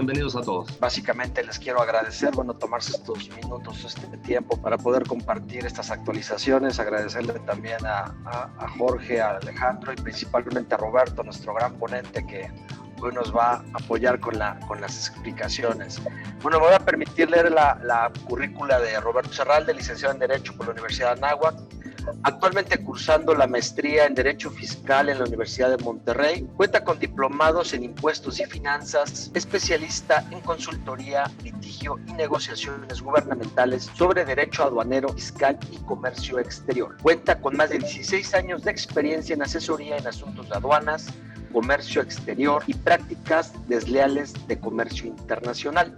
Bienvenidos a todos. Básicamente les quiero agradecer, tomarse estos minutos, este tiempo para poder compartir estas actualizaciones, agradecerle también a Jorge, a Alejandro y principalmente a Roberto, nuestro gran ponente que hoy nos va a apoyar con las explicaciones. Me voy a permitir leer la currícula de Roberto Serralde, licenciado en Derecho por la Universidad de Anáhuac, actualmente cursando la maestría en Derecho Fiscal en la Universidad de Monterrey. Cuenta con diplomados en Impuestos y Finanzas, especialista en consultoría, litigio y negociaciones gubernamentales sobre Derecho Aduanero, Fiscal y Comercio Exterior. Cuenta con más de 16 años de experiencia en asesoría en asuntos de aduanas, comercio exterior y prácticas desleales de comercio internacional.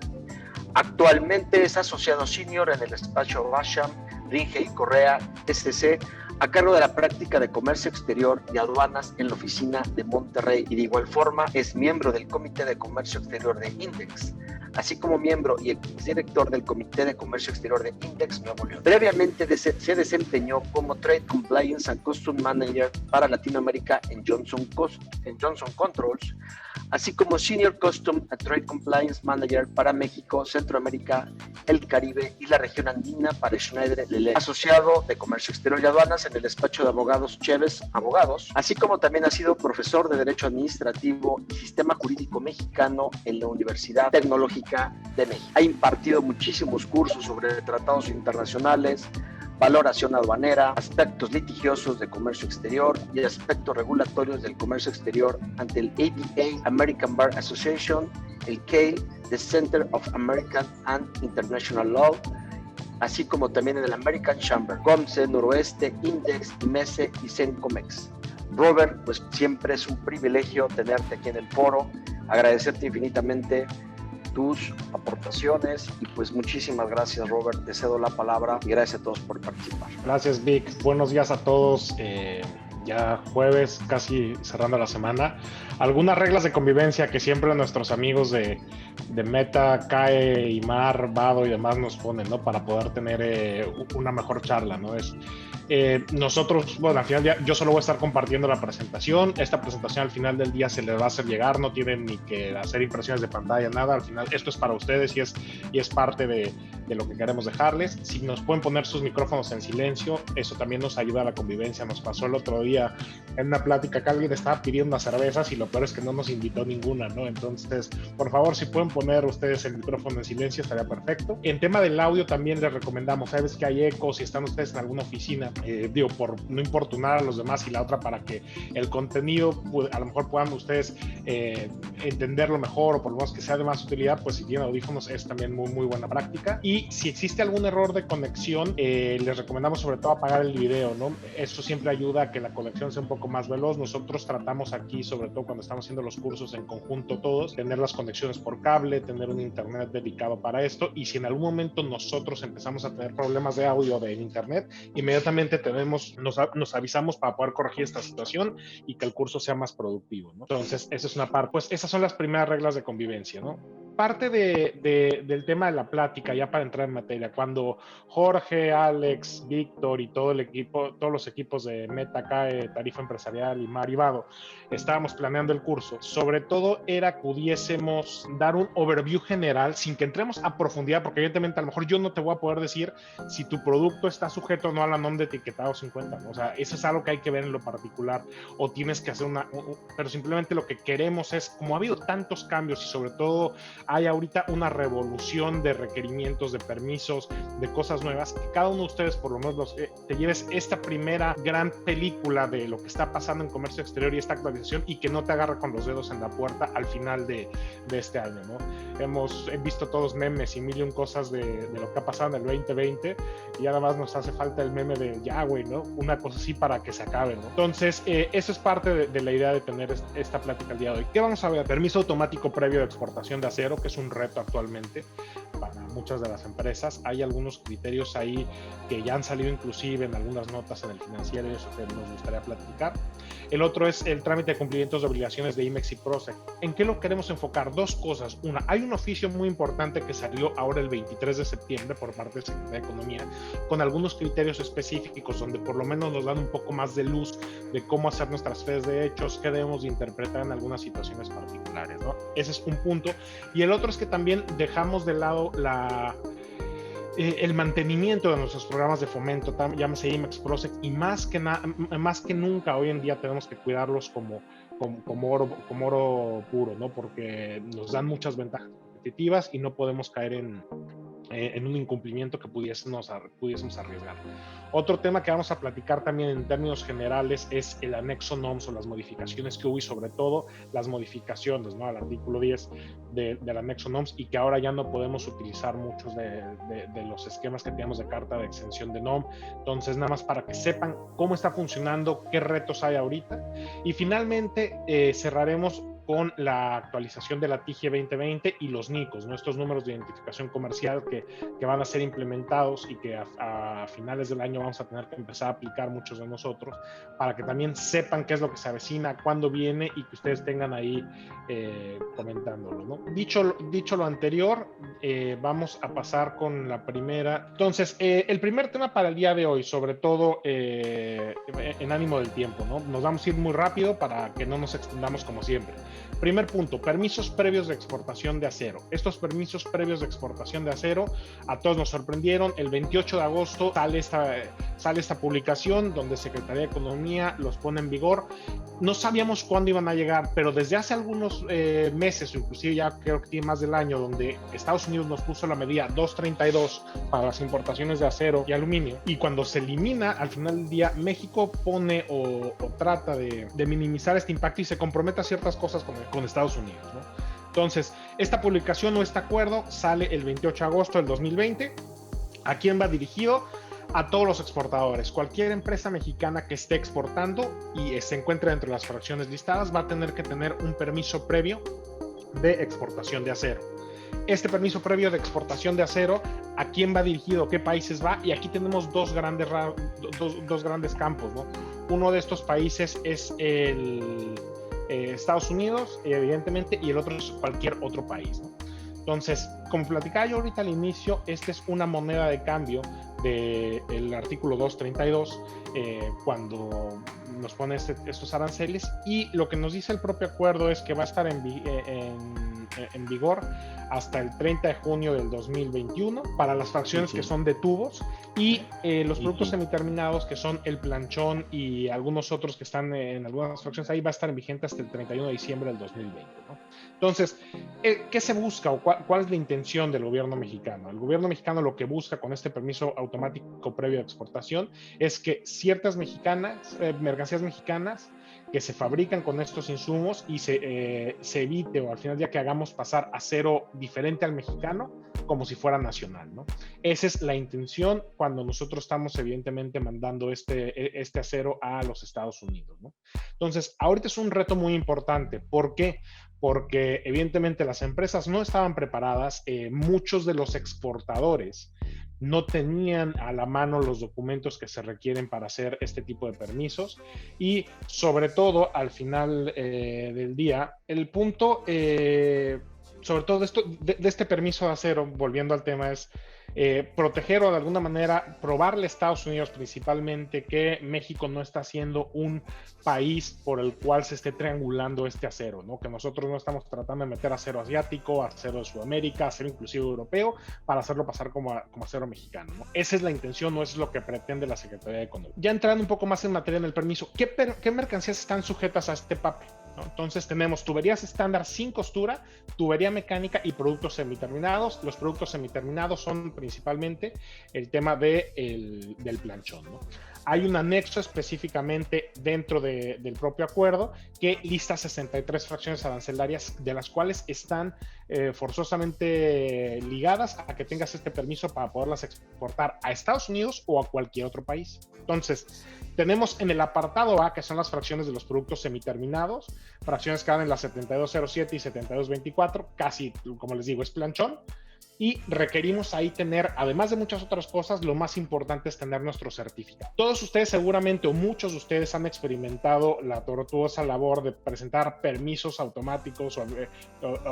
Actualmente es asociado senior en el despacho Basham, Ringe y Correa SC, a cargo de la práctica de comercio exterior y aduanas en la oficina de Monterrey, y de igual forma es miembro del Comité de Comercio Exterior de Index, así como miembro y exdirector del Comité de Comercio Exterior de Index Nuevo León. Previamente se desempeñó como Trade Compliance and Custom Manager para Latinoamérica en Johnson Controls, así como Senior Custom and Trade Compliance Manager para México, Centroamérica, el Caribe y la región andina para Schneider Lelec, asociado de Comercio Exterior y Aduanas en el despacho de abogados Chévez Abogados, así como también ha sido profesor de Derecho Administrativo y Sistema Jurídico Mexicano en la Universidad Tecnológica de México. Ha impartido muchísimos cursos sobre tratados internacionales, valoración aduanera, aspectos litigiosos de comercio exterior y aspectos regulatorios del comercio exterior ante el ABA, American Bar Association, el CAIL, the Center of American and International Law, así como también en el American Chamber, COMCE, Noroeste, Index, IMESE y CENCOMEX. Robert, pues siempre es un privilegio tenerte aquí en el foro, agradecerte infinitamente tus aportaciones y pues muchísimas gracias, Robert, te cedo la palabra y gracias a todos por participar. Gracias, Vic, buenos días a todos. Ya jueves, casi cerrando la semana. Algunas reglas de convivencia que siempre nuestros amigos de Meta, CAE, Imar, Vado y demás nos ponen, ¿no? Para poder tener una mejor charla, ¿no? Nosotros, al final yo solo voy a estar compartiendo la presentación. Esta presentación al final del día se les va a hacer llegar, no tienen ni que hacer impresiones de pantalla, nada. Al final esto es para ustedes y es parte de lo que queremos dejarles. Si nos pueden poner sus micrófonos en silencio, eso también nos ayuda a la convivencia. Nos pasó el otro día en una plática que alguien estaba pidiendo unas cervezas y lo peor es que no nos invitó ninguna, ¿no? Entonces, por favor, si pueden poner ustedes el micrófono en silencio, estaría perfecto. En tema del audio también les recomendamos, sabes que hay ecos, si están ustedes en alguna oficina, por no importunar a los demás, y la otra para que el contenido a lo mejor puedan ustedes entenderlo mejor, o por lo menos que sea de más utilidad, pues si tienen audífonos es también muy, muy buena práctica. Y si existe algún error de conexión, les recomendamos sobre todo apagar el video, ¿no? Eso siempre ayuda a que la conexión sea un poco más veloz. Nosotros tratamos aquí, sobre todo cuando estamos haciendo los cursos en conjunto todos, tener las conexiones por cable, tener un internet dedicado para esto, y si en algún momento nosotros empezamos a tener problemas de audio de internet, inmediatamente nos avisamos para poder corregir esta situación y que el curso sea más productivo, ¿no? Entonces, esa es una parte. Pues esas son las primeras reglas de convivencia, ¿no? Parte del tema de la plática, ya para entrar en materia, cuando Jorge, Alex, Víctor y todo el equipo, todos los equipos de Meta, CAE, Tarifa Empresarial y Maribado, estábamos planeando el curso, sobre todo era que pudiésemos dar un overview general sin que entremos a profundidad, porque evidentemente a lo mejor yo no te voy a poder decir si tu producto está sujeto o no a la NOM de etiquetado 50, ¿no? O sea, eso es algo que hay que ver en lo particular, o tienes que hacer pero simplemente lo que queremos es, como ha habido tantos cambios y sobre todo hay ahorita una revolución de requerimientos, de permisos, de cosas nuevas, que cada uno de ustedes por lo menos te lleves esta primera gran película de lo que está pasando en comercio exterior y esta actualización, y que no te agarre con los dedos en la puerta al final de este año, ¿no? Hemos visto todos memes y mil y un cosas de lo que ha pasado en el 2020, y nada más nos hace falta el meme de ya, güey, ¿no? Una cosa así para que se acabe, ¿no? Entonces, eso es parte de la idea de tener esta plática el día de hoy. ¿Qué vamos a ver? Permiso automático previo de exportación de acero, que es un reto actualmente para muchas de las empresas. Hay algunos criterios ahí que ya han salido inclusive en algunas notas en el Financiero y eso que nos gustaría platicar. El otro es el trámite de cumplimientos de obligaciones de IMEX y PROSEC. ¿En qué lo queremos enfocar? Dos cosas. Una, hay un oficio muy importante que salió ahora el 23 de septiembre por parte de Secretaría de Economía con algunos criterios específicos donde por lo menos nos dan un poco más de luz de cómo hacer nuestras fees de hechos, qué debemos de interpretar en algunas situaciones particulares, ¿no? Ese es un punto. Y el otro es que también dejamos de lado el mantenimiento de nuestros programas de fomento, llámese IMEX, PROSEC, y más que nunca hoy en día tenemos que cuidarlos como oro puro, ¿no? Porque nos dan muchas ventajas competitivas y no podemos caer en un incumplimiento que pudiésemos arriesgar. Otro tema que vamos a platicar también en términos generales es el anexo NOMS o las modificaciones que hubo y sobre todo las modificaciones, ¿no?, al artículo 10 del anexo NOMS, y que ahora ya no podemos utilizar muchos de los esquemas que teníamos de carta de exención de NOM. Entonces, nada más para que sepan cómo está funcionando, qué retos hay ahorita. Y finalmente cerraremos con la actualización de la TIGIE 2020 y los NICOS, ¿no?, estos números de identificación comercial que van a ser implementados y que a finales del año vamos a tener que empezar a aplicar muchos de nosotros, para que también sepan qué es lo que se avecina, cuándo viene y que ustedes tengan ahí comentándolo, ¿no? Dicho lo anterior, vamos a pasar con la primera. Entonces, el primer tema para el día de hoy, sobre todo en ánimo del tiempo, ¿no? Nos vamos a ir muy rápido para que no nos extendamos como siempre. Primer punto, permisos previos de exportación de acero. Estos permisos previos de exportación de acero a todos nos sorprendieron. El 28 de agosto sale esta publicación donde Secretaría de Economía los pone en vigor. No sabíamos cuándo iban a llegar, pero desde hace algunos meses, inclusive ya creo que tiene más del año, donde Estados Unidos nos puso la medida 232 para las importaciones de acero y aluminio, y cuando se elimina, al final del día, México pone o trata de minimizar este impacto y se compromete a ciertas cosas con Estados Unidos, ¿no? Entonces, esta publicación o este acuerdo sale el 28 de agosto del 2020. ¿A quién va dirigido? A todos los exportadores. Cualquier empresa mexicana que esté exportando y se encuentre dentro de las fracciones listadas va a tener que tener un permiso previo de exportación de acero. Este permiso previo de exportación de acero, ¿a quién va dirigido? ¿Qué países va? Y aquí tenemos dos grandes campos, ¿no? Uno de estos países es Estados Unidos, evidentemente, y el otro es cualquier otro país, ¿no? Entonces, como platicaba yo ahorita al inicio, esta es una moneda de cambio del artículo 232, cuando nos pone estos aranceles, y lo que nos dice el propio acuerdo es que va a estar en vigor hasta el 30 de junio del 2021 para las fracciones que son de tubos, y los productos semiterminados, que son el planchón y algunos otros que están en algunas fracciones, ahí va a estar vigente hasta el 31 de diciembre del 2020, ¿no? Entonces, ¿qué se busca o cuál es la intención del gobierno mexicano? El gobierno mexicano lo que busca con este permiso automático previo de exportación es que ciertas mercancías mexicanas que se fabrican con estos insumos y se evite, o al final ya que hagamos pasar acero diferente al mexicano como si fuera nacional, ¿no? Esa es la intención cuando nosotros estamos evidentemente mandando este acero a los Estados Unidos, ¿no? Entonces, ahorita es un reto muy importante. ¿Por qué? Porque evidentemente las empresas no estaban preparadas, muchos de los exportadores no tenían a la mano los documentos que se requieren para hacer este tipo de permisos, y sobre todo al final del día, el punto, sobre todo de este permiso de acero, volviendo al tema, es proteger o de alguna manera probarle a Estados Unidos principalmente que México no está siendo un país por el cual se esté triangulando este acero, ¿no? Que nosotros no estamos tratando de meter acero asiático, acero de Sudamérica, acero inclusive europeo, para hacerlo pasar como acero mexicano, ¿no? Esa es la intención, no es lo que pretende la Secretaría de Economía. Ya entrando un poco más en materia en el permiso, ¿qué mercancías están sujetas a este PAPE, ¿no? Entonces tenemos tuberías estándar sin costura, tubería mecánica y productos semiterminados. Los productos semiterminados son principalmente el tema del planchón, ¿no? Hay un anexo específicamente dentro del propio acuerdo que lista 63 fracciones arancelarias, de las cuales están forzosamente ligadas a que tengas este permiso para poderlas exportar a Estados Unidos o a cualquier otro país. Entonces, tenemos en el apartado A, que son las fracciones de los productos semiterminados, fracciones que van en las 7207 y 7224, casi, como les digo, es planchón. y requerimos ahí tener, además de muchas otras cosas, lo más importante es tener nuestro certificado. Todos ustedes seguramente, o muchos de ustedes, han experimentado la tortuosa labor de presentar permisos automáticos o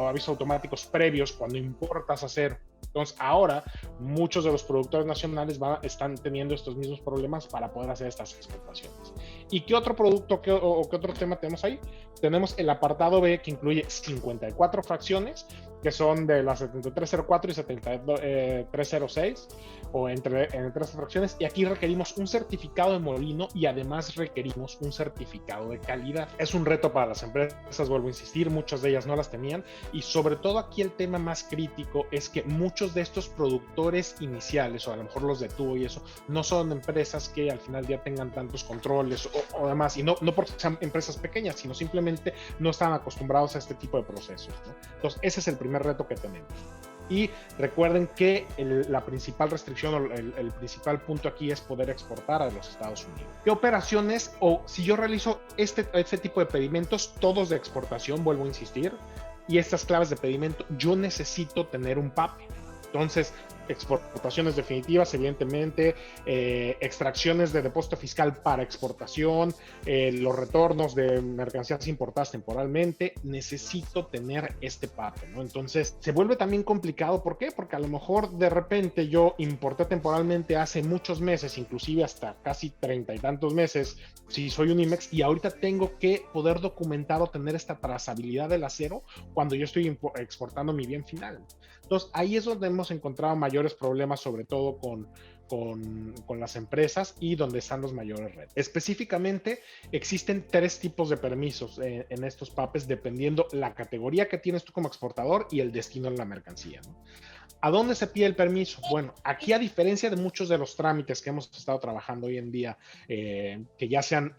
avisos automáticos previos cuando importas acero. Entonces, ahora muchos de los productores nacionales están teniendo estos mismos problemas para poder hacer estas exportaciones. ¿Y qué otro producto o qué otro tema tenemos ahí? Tenemos el apartado B, que incluye 54 fracciones, que son de las 7304 y 7306, o entre esas fracciones, y aquí requerimos un certificado de molino y además requerimos un certificado de calidad. Es un reto para las empresas, vuelvo a insistir, muchas de ellas no las tenían, y sobre todo aquí el tema más crítico es que muchos de estos productores iniciales, o a lo mejor los de tubo y eso, no son empresas que al final ya tengan tantos controles o demás, y no porque sean empresas pequeñas, sino simplemente no están acostumbrados a este tipo de procesos, ¿no? Entonces, ese es el primer reto que tenemos. Y recuerden que la principal restricción o el principal punto aquí es poder exportar a los Estados Unidos. ¿Qué operaciones, o si yo realizo este tipo de pedimentos, todos de exportación, vuelvo a insistir, y estas claves de pedimento, yo necesito tener un PAPE? Entonces, exportaciones definitivas, evidentemente, extracciones de depósito fiscal para exportación, los retornos de mercancías importadas temporalmente, necesito tener este PAPE, ¿no? Entonces, se vuelve también complicado. ¿Por qué? Porque a lo mejor de repente yo importé temporalmente hace muchos meses, inclusive hasta casi 30 y tantos meses, si soy un IMEX, y ahorita tengo que poder documentar o tener esta trazabilidad del acero cuando yo estoy exportando mi bien final. Entonces, ahí es donde hemos encontrado mayores problemas, sobre todo con las empresas, y donde están los mayores retos. Específicamente, existen 3 tipos de permisos en estos PAPES, dependiendo la categoría que tienes tú como exportador y el destino de la mercancía, ¿no? ¿A dónde se pide el permiso? Bueno, aquí, a diferencia de muchos de los trámites que hemos estado trabajando hoy en día, que ya se han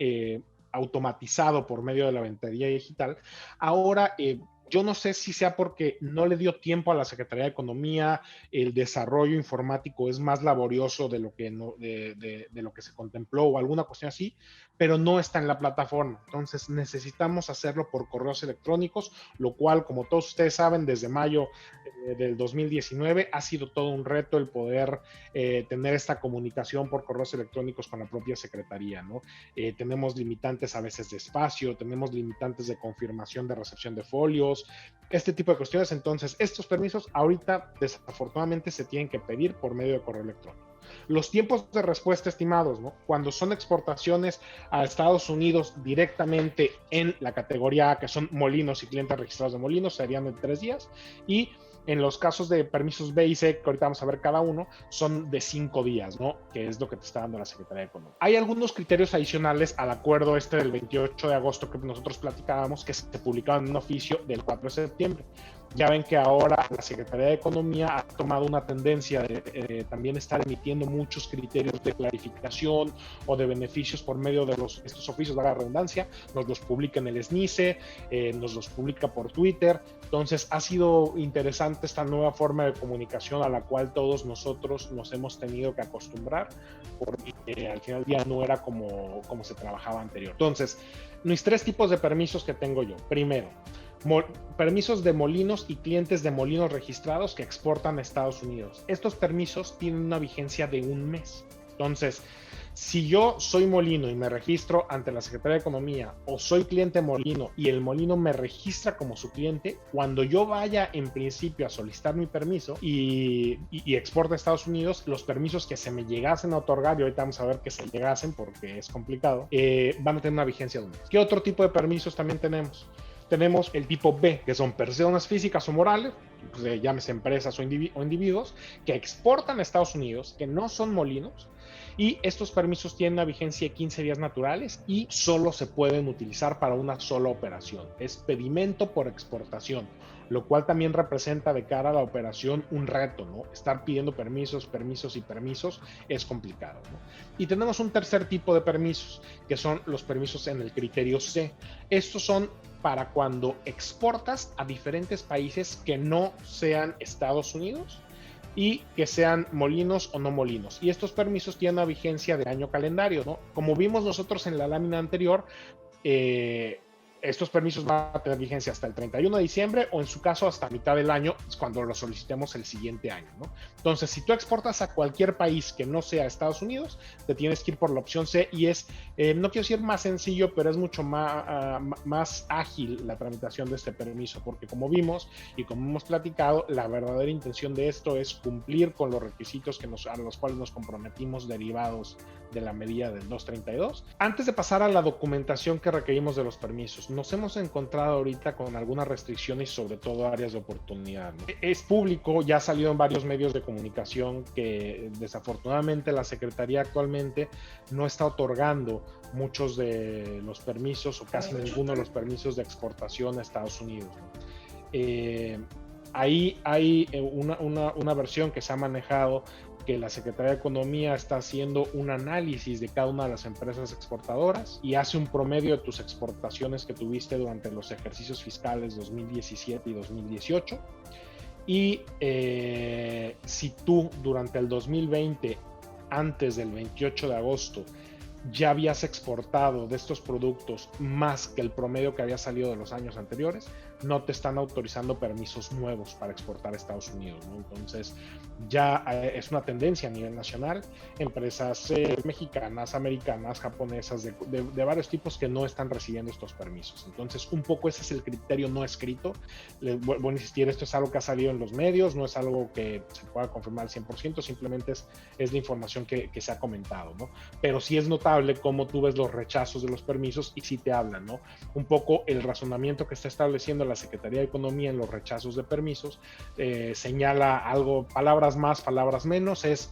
automatizado por medio de la ventanilla digital, ahora yo no sé si sea porque no le dio tiempo a la Secretaría de Economía, el desarrollo informático es más laborioso de lo que, de lo que se contempló, o alguna cuestión así, pero no está en la plataforma. Entonces necesitamos hacerlo por correos electrónicos, lo cual, como todos ustedes saben, desde mayo del 2019 ha sido todo un reto el poder tener esta comunicación por correos electrónicos con la propia Secretaría, ¿no? Tenemos limitantes a veces de espacio, tenemos limitantes de confirmación de recepción de folios, este tipo de cuestiones. Entonces, estos permisos ahorita desafortunadamente se tienen que pedir por medio de correo electrónico. Los tiempos de respuesta estimados, ¿no? Cuando son exportaciones a Estados Unidos directamente en la categoría A, que son molinos y clientes registrados de molinos, serían de 3 días, y en los casos de permisos B y C, que ahorita vamos a ver cada uno, son de 5 días, ¿no? Que es lo que te está dando la Secretaría de Economía. Hay algunos criterios adicionales al acuerdo del 28 de agosto que nosotros platicábamos, que se publicaban en un oficio del 4 de septiembre. Ya ven que ahora la Secretaría de Economía ha tomado una tendencia de también estar emitiendo muchos criterios de clarificación o de beneficios por medio de estos oficios, de la redundancia. Nos los publica en el SNICE, nos los publica por Twitter. Entonces, ha sido interesante esta nueva forma de comunicación a la cual todos nosotros nos hemos tenido que acostumbrar, porque al final del día no era como se trabajaba anterior. Entonces, mis 3 tipos de permisos que tengo yo. Primero, permisos de molinos y clientes de molinos registrados que exportan a Estados Unidos. Estos permisos tienen una vigencia de 1 mes. Entonces, si yo soy molino y me registro ante la Secretaría de Economía, o soy cliente molino y el molino me registra como su cliente, cuando yo vaya en principio a solicitar mi permiso y exporte a Estados Unidos, los permisos que se me llegasen a otorgar, y ahorita vamos a ver que se llegasen porque es complicado, van a tener una vigencia de 1 mes. ¿Qué otro tipo de permisos también tenemos? Tenemos el tipo B, que son personas físicas o morales, pues, llámese empresas o individuos, que exportan a Estados Unidos, que no son molinos, y estos permisos tienen una vigencia de 15 días naturales y solo se pueden utilizar para una sola operación. Es pedimento por exportación, lo cual también representa de cara a la operación un reto, ¿no? Estar pidiendo permisos es complicado, ¿no? Y tenemos un tercer tipo de permisos, que son los permisos en el criterio C. Estos son para cuando exportas a diferentes países que no sean Estados Unidos y que sean molinos o no molinos. Y estos permisos tienen una vigencia de año calendario, ¿no? Como vimos nosotros en la lámina anterior, estos permisos van a tener vigencia hasta el 31 de diciembre o en su caso hasta mitad del año, cuando los solicitemos el siguiente año, ¿no? Entonces, si tú exportas a cualquier país que no sea Estados Unidos, te tienes que ir por la opción C y es, no quiero decir más sencillo, pero es mucho más ágil la tramitación de este permiso, porque como vimos y como hemos platicado, la verdadera intención de esto es cumplir con los requisitos a los cuales nos comprometimos derivados de la medida del 232. Antes de pasar a la documentación que requerimos de los permisos, nos hemos encontrado ahorita con algunas restricciones y sobre todo áreas de oportunidad, ¿no? Es público, ya ha salido en varios medios de comunicación que desafortunadamente la Secretaría actualmente no está otorgando muchos de los permisos o casi ninguno de los permisos de exportación a Estados Unidos, ¿no? Ahí hay una versión que se ha manejado que la Secretaría de Economía está haciendo un análisis de cada una de las empresas exportadoras y hace un promedio de tus exportaciones que tuviste durante los ejercicios fiscales 2017 y 2018. Y si tú durante el 2020, antes del 28 de agosto, ya habías exportado de estos productos más que el promedio que había salido de los años anteriores, no te están autorizando permisos nuevos para exportar a Estados Unidos, ¿no? Entonces ya es una tendencia a nivel nacional, empresas mexicanas, americanas, japonesas, de varios tipos que no están recibiendo estos permisos. Entonces un poco ese es el criterio no escrito. Voy a insistir, esto es algo que ha salido en los medios, no es algo que se pueda confirmar al 100%, simplemente es la información que se ha comentado, ¿no? Pero sí es notable cómo tú ves los rechazos de los permisos y sí te hablan, ¿no? Un poco el razonamiento que está estableciendo la Secretaría de Economía en los rechazos de permisos señala algo, palabras más, palabras menos, es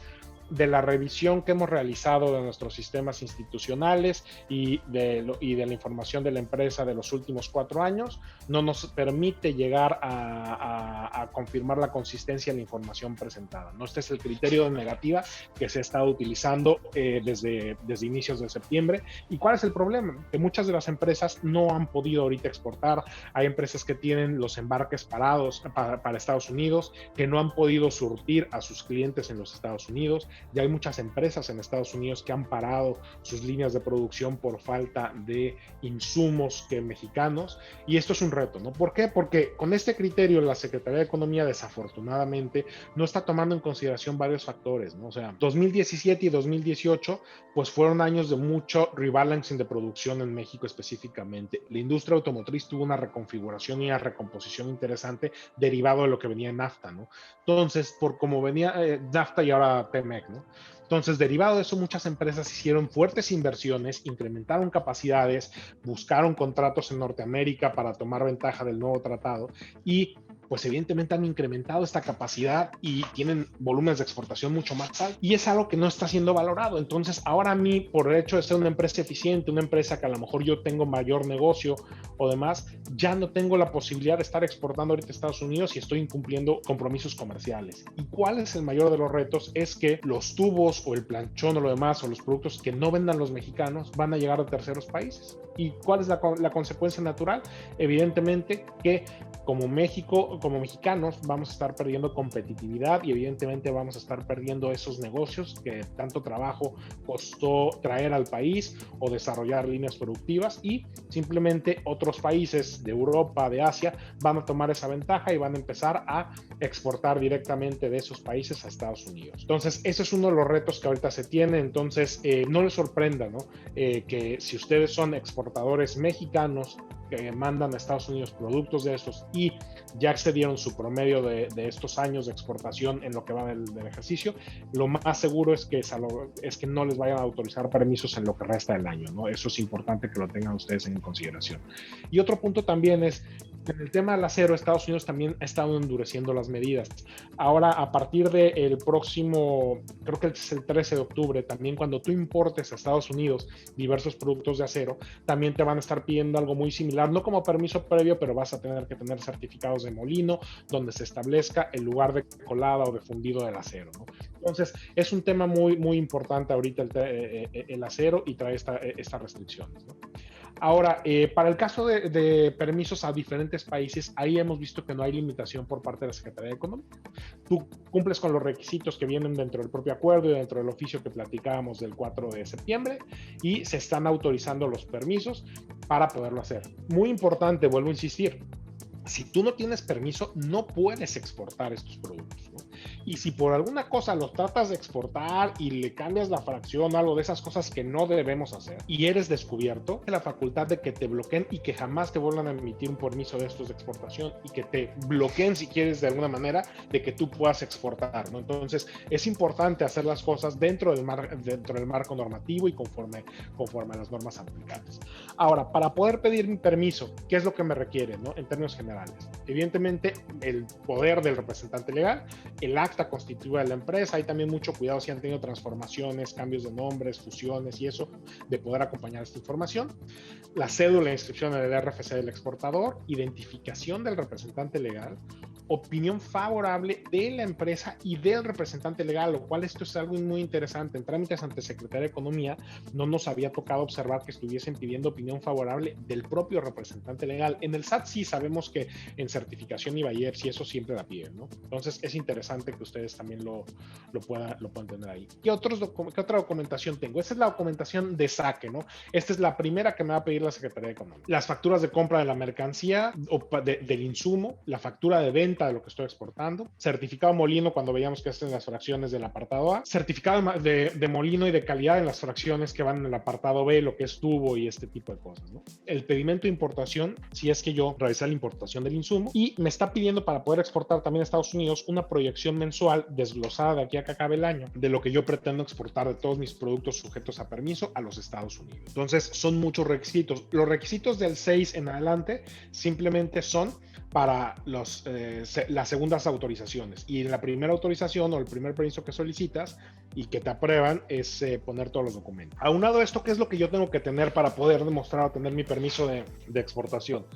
de la revisión que hemos realizado de nuestros sistemas institucionales y de la información de la empresa de los últimos 4 años, no nos permite llegar a confirmar la consistencia de la información presentada, ¿no? Este es el criterio de negativa que se ha estado utilizando desde inicios de septiembre. ¿Y cuál es el problema? Que muchas de las empresas no han podido ahorita exportar. Hay empresas que tienen los embarques parados para Estados Unidos, que no han podido surtir a sus clientes en los Estados Unidos. Ya hay muchas empresas en Estados Unidos que han parado sus líneas de producción por falta de insumos mexicanos, y esto es un reto, ¿no? ¿Por qué? Porque con este criterio la Secretaría de Economía desafortunadamente no está tomando en consideración varios factores, ¿no? O sea, 2017 y 2018 pues fueron años de mucho rebalancing de producción en México específicamente. La industria automotriz tuvo una reconfiguración y una recomposición interesante derivado de lo que venía en NAFTA, ¿no? Entonces, por como venía NAFTA y ahora TMEC, ¿no? Entonces, derivado de eso, muchas empresas hicieron fuertes inversiones, incrementaron capacidades, buscaron contratos en Norteamérica para tomar ventaja del nuevo tratado y pues evidentemente han incrementado esta capacidad y tienen volúmenes de exportación mucho más altos, y es algo que no está siendo valorado. Entonces ahora a mí, por el hecho de ser una empresa eficiente, una empresa que a lo mejor yo tengo mayor negocio o demás, ya no tengo la posibilidad de estar exportando ahorita a Estados Unidos y estoy incumpliendo compromisos comerciales. ¿Y cuál es el mayor de los retos? Es que los tubos o el planchón o lo demás o los productos que no vendan los mexicanos van a llegar a terceros países. ¿Y cuál es la consecuencia natural? Evidentemente que como México, como mexicanos, vamos a estar perdiendo competitividad y evidentemente vamos a estar perdiendo esos negocios que tanto trabajo costó traer al país o desarrollar líneas productivas, y simplemente otros países de Europa, de Asia, van a tomar esa ventaja y van a empezar a exportar directamente de esos países a Estados Unidos. Entonces, ese es uno de los retos que ahorita se tiene. Entonces, no les sorprenda, ¿no? Que si ustedes son exportadores mexicanos que mandan a Estados Unidos productos de estos y ya excedieron su promedio de estos años de exportación en lo que va del ejercicio, lo más seguro es que no les vayan a autorizar permisos en lo que resta del año, ¿no? Eso es importante que lo tengan ustedes en consideración. Y otro punto también es, en el tema del acero, Estados Unidos también ha estado endureciendo las medidas. Ahora, a partir del próximo, creo que es el 13 de octubre, también cuando tú importes a Estados Unidos diversos productos de acero, también te van a estar pidiendo algo muy similar, no como permiso previo, pero vas a tener que tener certificados de molino donde se establezca el lugar de colada o de fundido del acero, ¿no? Entonces, es un tema muy, muy importante ahorita el acero, y trae estas restricciones, ¿no? Ahora, para el caso de permisos a diferentes países, ahí hemos visto que no hay limitación por parte de la Secretaría de Economía. Tú cumples con los requisitos que vienen dentro del propio acuerdo y dentro del oficio que platicábamos del 4 de septiembre, y se están autorizando los permisos. para poderlo hacer. Muy importante, vuelvo a insistir, si tú no tienes permiso, no puedes exportar estos productos, ¿no? Y si por alguna cosa los tratas de exportar y le cambias la fracción o algo de esas cosas que no debemos hacer y eres descubierto, la facultad de que te bloqueen y que jamás te vuelvan a emitir un permiso de estos de exportación y que te bloqueen, si quieres, de alguna manera, de que tú puedas exportar, ¿no? Entonces, es importante hacer las cosas dentro del marco normativo y conforme a las normas aplicables. Ahora, para poder pedir mi permiso, ¿qué es lo que me requiere, ¿no? En términos generales, evidentemente el poder del representante legal, el acta constitutiva de la empresa, hay también mucho cuidado si han tenido transformaciones, cambios de nombres, fusiones y eso, de poder acompañar esta información, la cédula de inscripción en el RFC del exportador, identificación del representante legal, opinión favorable de la empresa y del representante legal, lo cual esto es algo muy interesante. En trámites ante Secretaría de Economía no nos había tocado observar que estuviesen pidiendo opinión favorable del propio representante legal. En el SAT sí sabemos que en certificación y BAIEPS y eso siempre la piden, ¿no? Entonces es interesante que ustedes también lo puedan tener ahí. ¿Qué otra documentación tengo? Esta es la documentación de saque, ¿no? Esta es la primera que me va a pedir la Secretaría de Economía. Las facturas de compra de la mercancía o del insumo, la factura de venta de lo que estoy exportando, certificado molino cuando veíamos que están en las fracciones del apartado A, certificado de molino y de calidad en las fracciones que van en el apartado B, lo que es tubo y este tipo de cosas, ¿no? El pedimento de importación, si es que yo realicé la importación del insumo, y me está pidiendo para poder exportar también a Estados Unidos una proyección mensual desglosada de aquí a que acabe el año de lo que yo pretendo exportar de todos mis productos sujetos a permiso a los Estados Unidos. Entonces son muchos requisitos. Los requisitos del 6 en adelante simplemente son para las segundas autorizaciones, y en la primera autorización o el primer permiso que solicitas y que te aprueban es poner todos los documentos. Aunado a esto, ¿qué es lo que yo tengo que tener para poder demostrar o tener mi permiso de exportación?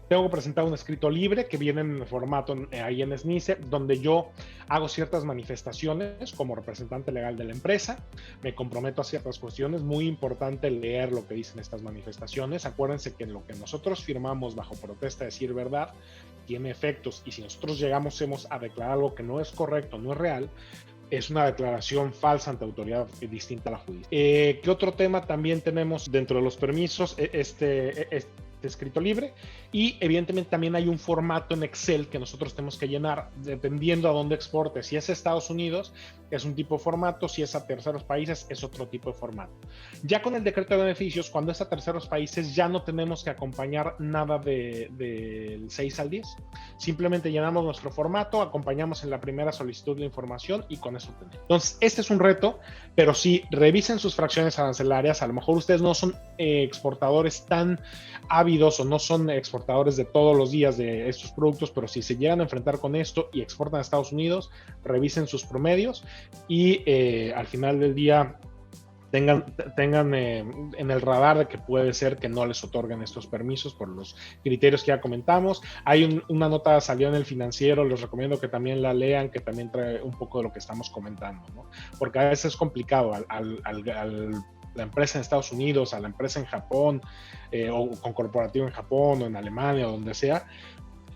Tengo que presentar un escrito libre que viene en el formato ahí en SNICE, donde yo hago ciertas manifestaciones como representante legal de la empresa, me comprometo a ciertas cuestiones. Muy importante leer lo que dicen estas manifestaciones. Acuérdense que lo que nosotros firmamos bajo protesta de decir verdad tiene efectos, y si nosotros llegamos a declarar algo que no es correcto, no es real, es una declaración falsa ante autoridad distinta a la judicial. ¿Qué otro tema también tenemos dentro de los permisos? Este escrito libre, y evidentemente también hay un formato en Excel que nosotros tenemos que llenar dependiendo a dónde exporte. Si es a Estados Unidos es un tipo de formato, si es a terceros países es otro tipo de formato. Ya con el decreto de beneficios, cuando es a terceros países, ya no tenemos que acompañar nada del 6 al 10, simplemente llenamos nuestro formato, acompañamos en la primera solicitud de información y con eso tenemos. Entonces este es un reto, pero sí, revisen sus fracciones arancelarias. A lo mejor ustedes no son exportadores tan hábiles o no son exportadores de todos los días de estos productos, pero si se llegan a enfrentar con esto y exportan a Estados Unidos, revisen sus promedios y al final del día tengan en el radar de que puede ser que no les otorguen estos permisos por los criterios que ya comentamos. Hay una nota, salió en el Financiero, les recomiendo que también la lean, que también trae un poco de lo que estamos comentando, ¿no? Porque a veces es complicado la empresa en Estados Unidos, a la empresa en Japón, o con corporativo en Japón o en Alemania o donde sea,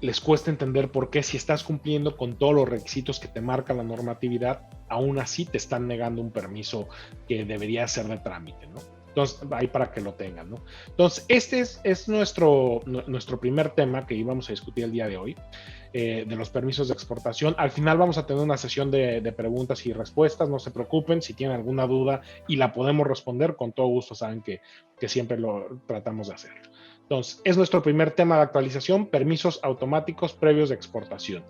les cuesta entender por qué, si estás cumpliendo con todos los requisitos que te marca la normatividad, aún así te están negando un permiso que debería ser de trámite, ¿no? Entonces, ahí para que lo tengan, ¿no? Entonces, este es nuestro primer tema que íbamos a discutir el día de hoy, de los permisos de exportación. Al final vamos a tener una sesión de preguntas y respuestas, no se preocupen, si tienen alguna duda y la podemos responder, con todo gusto, saben que siempre lo tratamos de hacer. Entonces, es nuestro primer tema de actualización, permisos automáticos previos de exportación.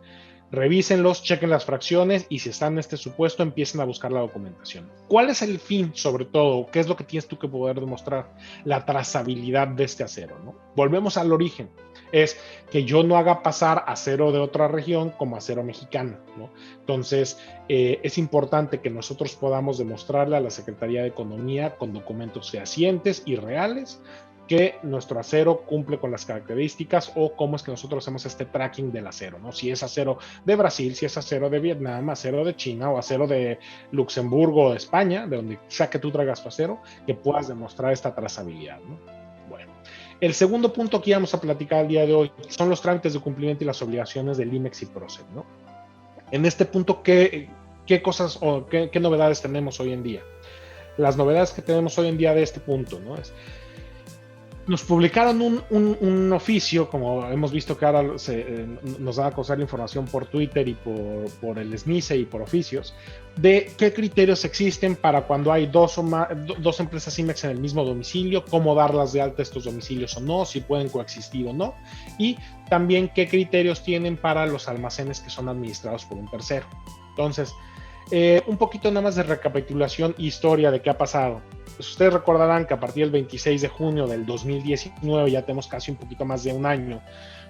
Revísenlos, chequen las fracciones y si están en este supuesto, empiecen a buscar la documentación. ¿Cuál es el fin, sobre todo? ¿Qué es lo que tienes tú que poder demostrar? La trazabilidad de este acero, ¿no? Volvemos al origen. Es que yo no haga pasar acero de otra región como acero mexicano, ¿no? Entonces, es importante que nosotros podamos demostrarle a la Secretaría de Economía con documentos fehacientes y reales que nuestro acero cumple con las características, o cómo es que nosotros hacemos este tracking del acero, ¿no? Si es acero de Brasil, si es acero de Vietnam, acero de China o acero de Luxemburgo o de España, de donde sea que tú traigas tu acero, que puedas demostrar esta trazabilidad, ¿no? Bueno, el segundo punto que íbamos a platicar el día de hoy son los trámites de cumplimiento y las obligaciones del IMEX y PROCED, ¿no? En este punto, ¿qué cosas o qué novedades tenemos hoy en día? Las novedades que tenemos hoy en día de este punto, ¿no? Nos publicaron un oficio, como hemos visto que ahora nos da a conocer la información por Twitter y por el SNICE y por oficios, de qué criterios existen para cuando hay dos empresas IMEX en el mismo domicilio, cómo darlas de alta estos domicilios o no, si pueden coexistir o no, y también qué criterios tienen para los almacenes que son administrados por un tercero. Entonces, un poquito nada más de recapitulación e historia de qué ha pasado. Pues ustedes recordarán que a partir del 26 de junio del 2019, ya tenemos casi un poquito más de un año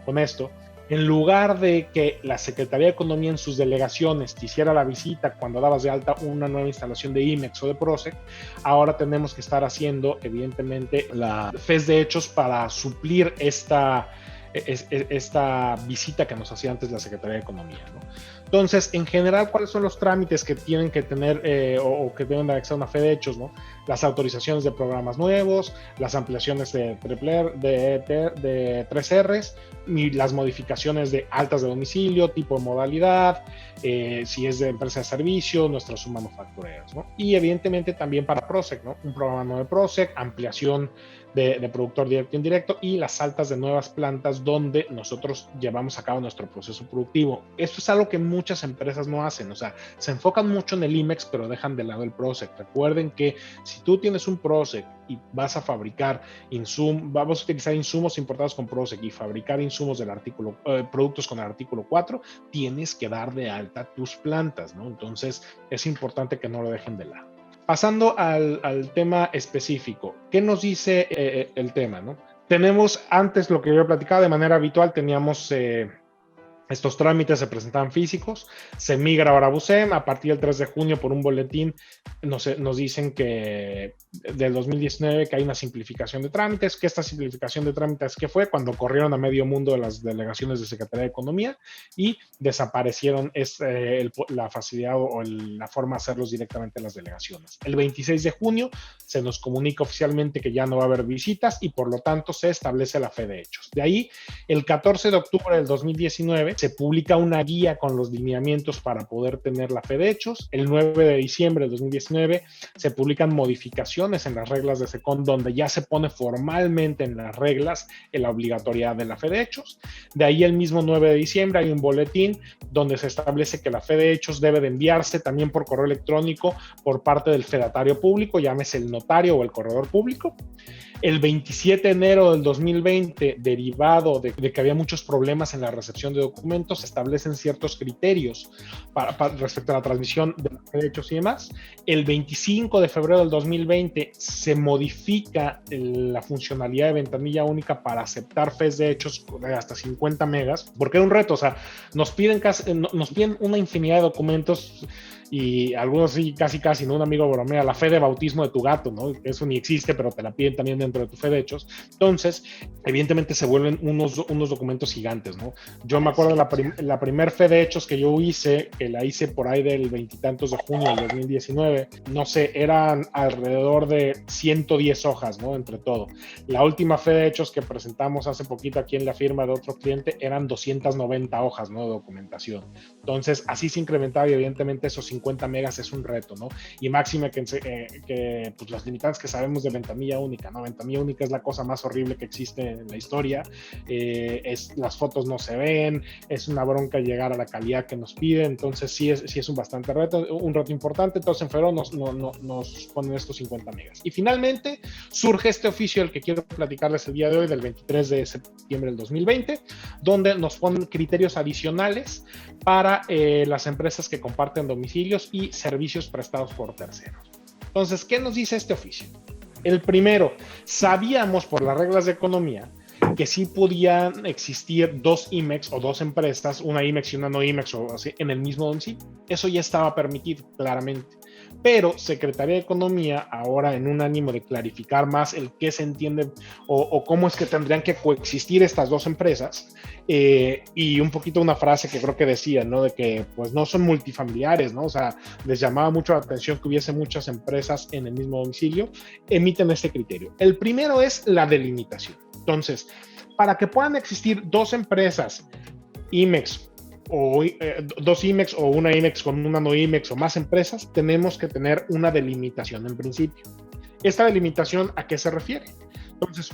con esto, en lugar de que la Secretaría de Economía en sus delegaciones te hiciera la visita cuando dabas de alta una nueva instalación de IMEX o de PROSEC, ahora tenemos que estar haciendo, evidentemente, la FES de hechos para suplir esta visita que nos hacía antes la Secretaría de Economía, ¿no? Entonces, en general, ¿cuáles son los trámites que tienen que tener o que deben de anexar una fe de hechos, ¿no? Las autorizaciones de programas nuevos, las ampliaciones de 3Rs, y las modificaciones de altas de domicilio, tipo de modalidad, si es de empresa de servicio, nuestras submanufactureras, ¿no? Y evidentemente también para PROSEC, ¿no? Un programa nuevo de PROSEC, ampliación de productor directo e indirecto y las altas de nuevas plantas donde nosotros llevamos a cabo nuestro proceso productivo. Esto es algo que muchas empresas no hacen, o sea, se enfocan mucho en el IMEX, pero dejan de lado el PROSEC. Recuerden que si tú tienes un PROSEC y vas a fabricar vamos a utilizar insumos importados con PROSEC y fabricar insumos del productos con el artículo 4, tienes que dar de alta tus plantas, ¿no? Entonces, es importante que no lo dejen de lado. Pasando al tema específico, ¿qué nos dice el tema, ¿no? Tenemos antes lo que yo he platicado de manera habitual, teníamos estos trámites se presentaban físicos, se migra ahora a BUSEM, a partir del 3 de junio por un boletín nos dicen que del 2019 que hay una simplificación de trámites, que esta simplificación de trámites que fue cuando corrieron a medio mundo de las delegaciones de Secretaría de Economía y desaparecieron la facilidad o la forma de hacerlos directamente en las delegaciones. El 26 de junio se nos comunica oficialmente que ya no va a haber visitas y por lo tanto se establece la fe de hechos. De ahí, el 14 de octubre del 2019 se publica una guía con los lineamientos para poder tener la fe de hechos. El 9 de diciembre de 2019 se publican modificaciones en las reglas de SECON donde ya se pone formalmente en las reglas la obligatoriedad de la fe de hechos. De ahí el mismo 9 de diciembre hay un boletín donde se establece que la fe de hechos debe de enviarse también por correo electrónico por parte del fedatario público, llámese el notario o el corredor público. El 27 de enero del 2020, derivado de que había muchos problemas en la recepción de documentos, se establecen ciertos criterios respecto a la transmisión de los derechos y demás. El 25 de febrero del 2020 se modifica la funcionalidad de ventanilla única para aceptar fes de hechos de hasta 50 megas, porque era un reto, o sea, nos piden una infinidad de documentos y algunos sí, casi, ¿no? Un amigo bromea, la fe de bautismo de tu gato, ¿no? Eso ni existe, pero te la piden también dentro de tu fe de hechos. Entonces, evidentemente se vuelven unos documentos gigantes, ¿no? Yo me acuerdo de la primer fe de hechos que yo hice, que la hice por ahí del veintitantos de junio del 2019, no sé, eran alrededor de 110 hojas, ¿no? Entre todo. La última fe de hechos que presentamos hace poquito aquí en la firma de otro cliente eran 290 hojas, ¿no? De documentación. Entonces, así se incrementaba y evidentemente esos 50 megas es un reto, ¿no? Y máxime que pues los limitantes que sabemos de ventanilla única, ¿no? Ventanilla única es la cosa más horrible que existe en la historia, las fotos no se ven, es una bronca llegar a la calidad que nos piden, entonces sí es un reto importante. Entonces en febrero nos ponen estos 50 megas. Y finalmente surge este oficio del que quiero platicarles el día de hoy, del 23 de septiembre del 2020, donde nos ponen criterios adicionales para las empresas que comparten domicilios y servicios prestados por terceros. Entonces, ¿qué nos dice este oficio? El primero, sabíamos por las reglas de economía que sí podían existir dos IMEX o dos empresas, una IMEX y una no IMEX o así, en el mismo domicilio. Eso ya estaba permitido, claramente. Pero Secretaría de Economía, ahora en un ánimo de clarificar más el qué se entiende o cómo es que tendrían que coexistir estas dos empresas, y un poquito una frase que creo que decía, ¿no? De que pues no son multifamiliares, ¿no? O sea, les llamaba mucho la atención que hubiese muchas empresas en el mismo domicilio, emiten este criterio. El primero es la delimitación. Entonces, para que puedan existir dos empresas, IMEX, o dos IMEX o una IMEX con una no IMEX o más empresas, tenemos que tener una delimitación en principio. ¿Esta delimitación a qué se refiere? Entonces,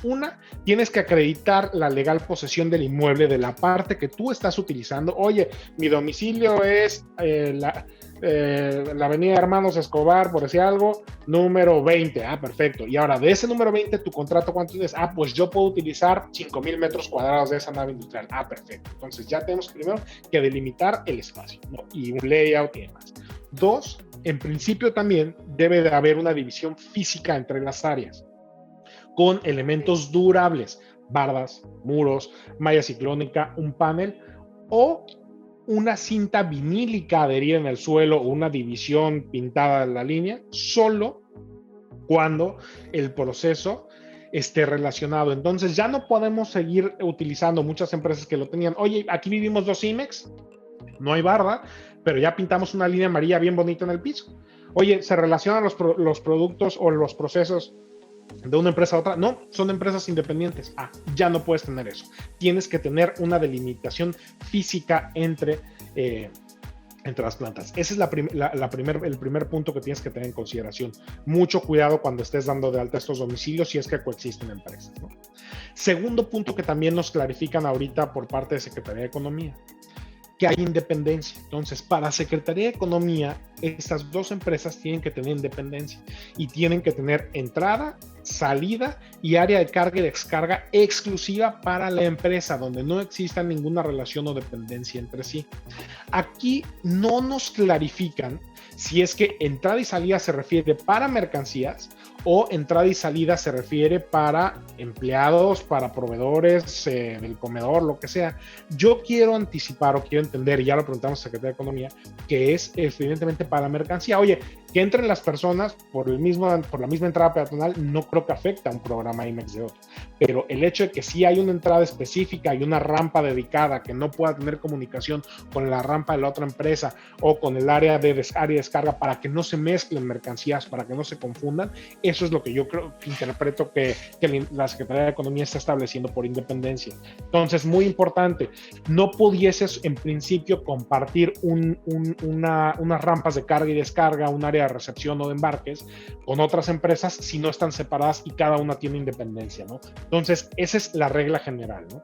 tienes que acreditar la legal posesión del inmueble, de la parte que tú estás utilizando. Oye, mi domicilio es la avenida Hermanos Escobar, por decir algo, número 20. Ah, perfecto. Y ahora, de ese número 20, ¿tu contrato cuánto es? Ah, pues yo puedo utilizar 5,000 metros cuadrados de esa nave industrial. Ah, perfecto. Entonces ya tenemos primero que delimitar el espacio, ¿no? Y un layout y demás. 2, en principio también debe de haber una división física entre las áreas, con elementos durables, bardas, muros, malla ciclónica, un panel o una cinta vinílica adherida en el suelo o una división pintada en la línea, solo cuando el proceso esté relacionado. Entonces ya no podemos seguir utilizando muchas empresas que lo tenían. Oye, aquí vivimos 2 IMEX, no hay barda, pero ya pintamos una línea amarilla bien bonita en el piso. Oye, ¿se relacionan los productos o los procesos de una empresa a otra? No, son empresas independientes. Ah, ya no puedes tener eso. Tienes que tener una delimitación física entre las plantas. Ese es el primer punto que tienes que tener en consideración. Mucho cuidado cuando estés dando de alta estos domicilios si es que coexisten empresas, ¿no? Segundo punto que también nos clarifican ahorita por parte de Secretaría de Economía, que hay independencia. Entonces, para Secretaría de Economía, estas 2 empresas tienen que tener independencia y tienen que tener entrada, salida y área de carga y descarga exclusiva para la empresa, donde no exista ninguna relación o dependencia entre sí. Aquí no nos clarifican si es que entrada y salida se refiere para mercancías o entrada y salida se refiere para empleados, para proveedores del comedor, lo que sea. Yo quiero anticipar o quiero entender, y ya lo preguntamos a Secretaría de Economía, que es evidentemente para la mercancía. Oye, que entren las personas por la misma entrada peatonal no creo que afecte a un programa IMEX de otro, pero el hecho de que sí hay una entrada específica y una rampa dedicada que no pueda tener comunicación con la rampa de la otra empresa o con el área de descarga para que no se mezclen mercancías, para que no se confundan, eso es lo que yo creo, interpreto que la Secretaría de Economía está estableciendo por independencia. Entonces, muy importante, no pudieses en principio compartir unas rampas de carga y descarga, un área de recepción o de embarques con otras empresas si no están separadas y cada una tiene independencia, ¿no? Entonces, esa es la regla general, ¿no?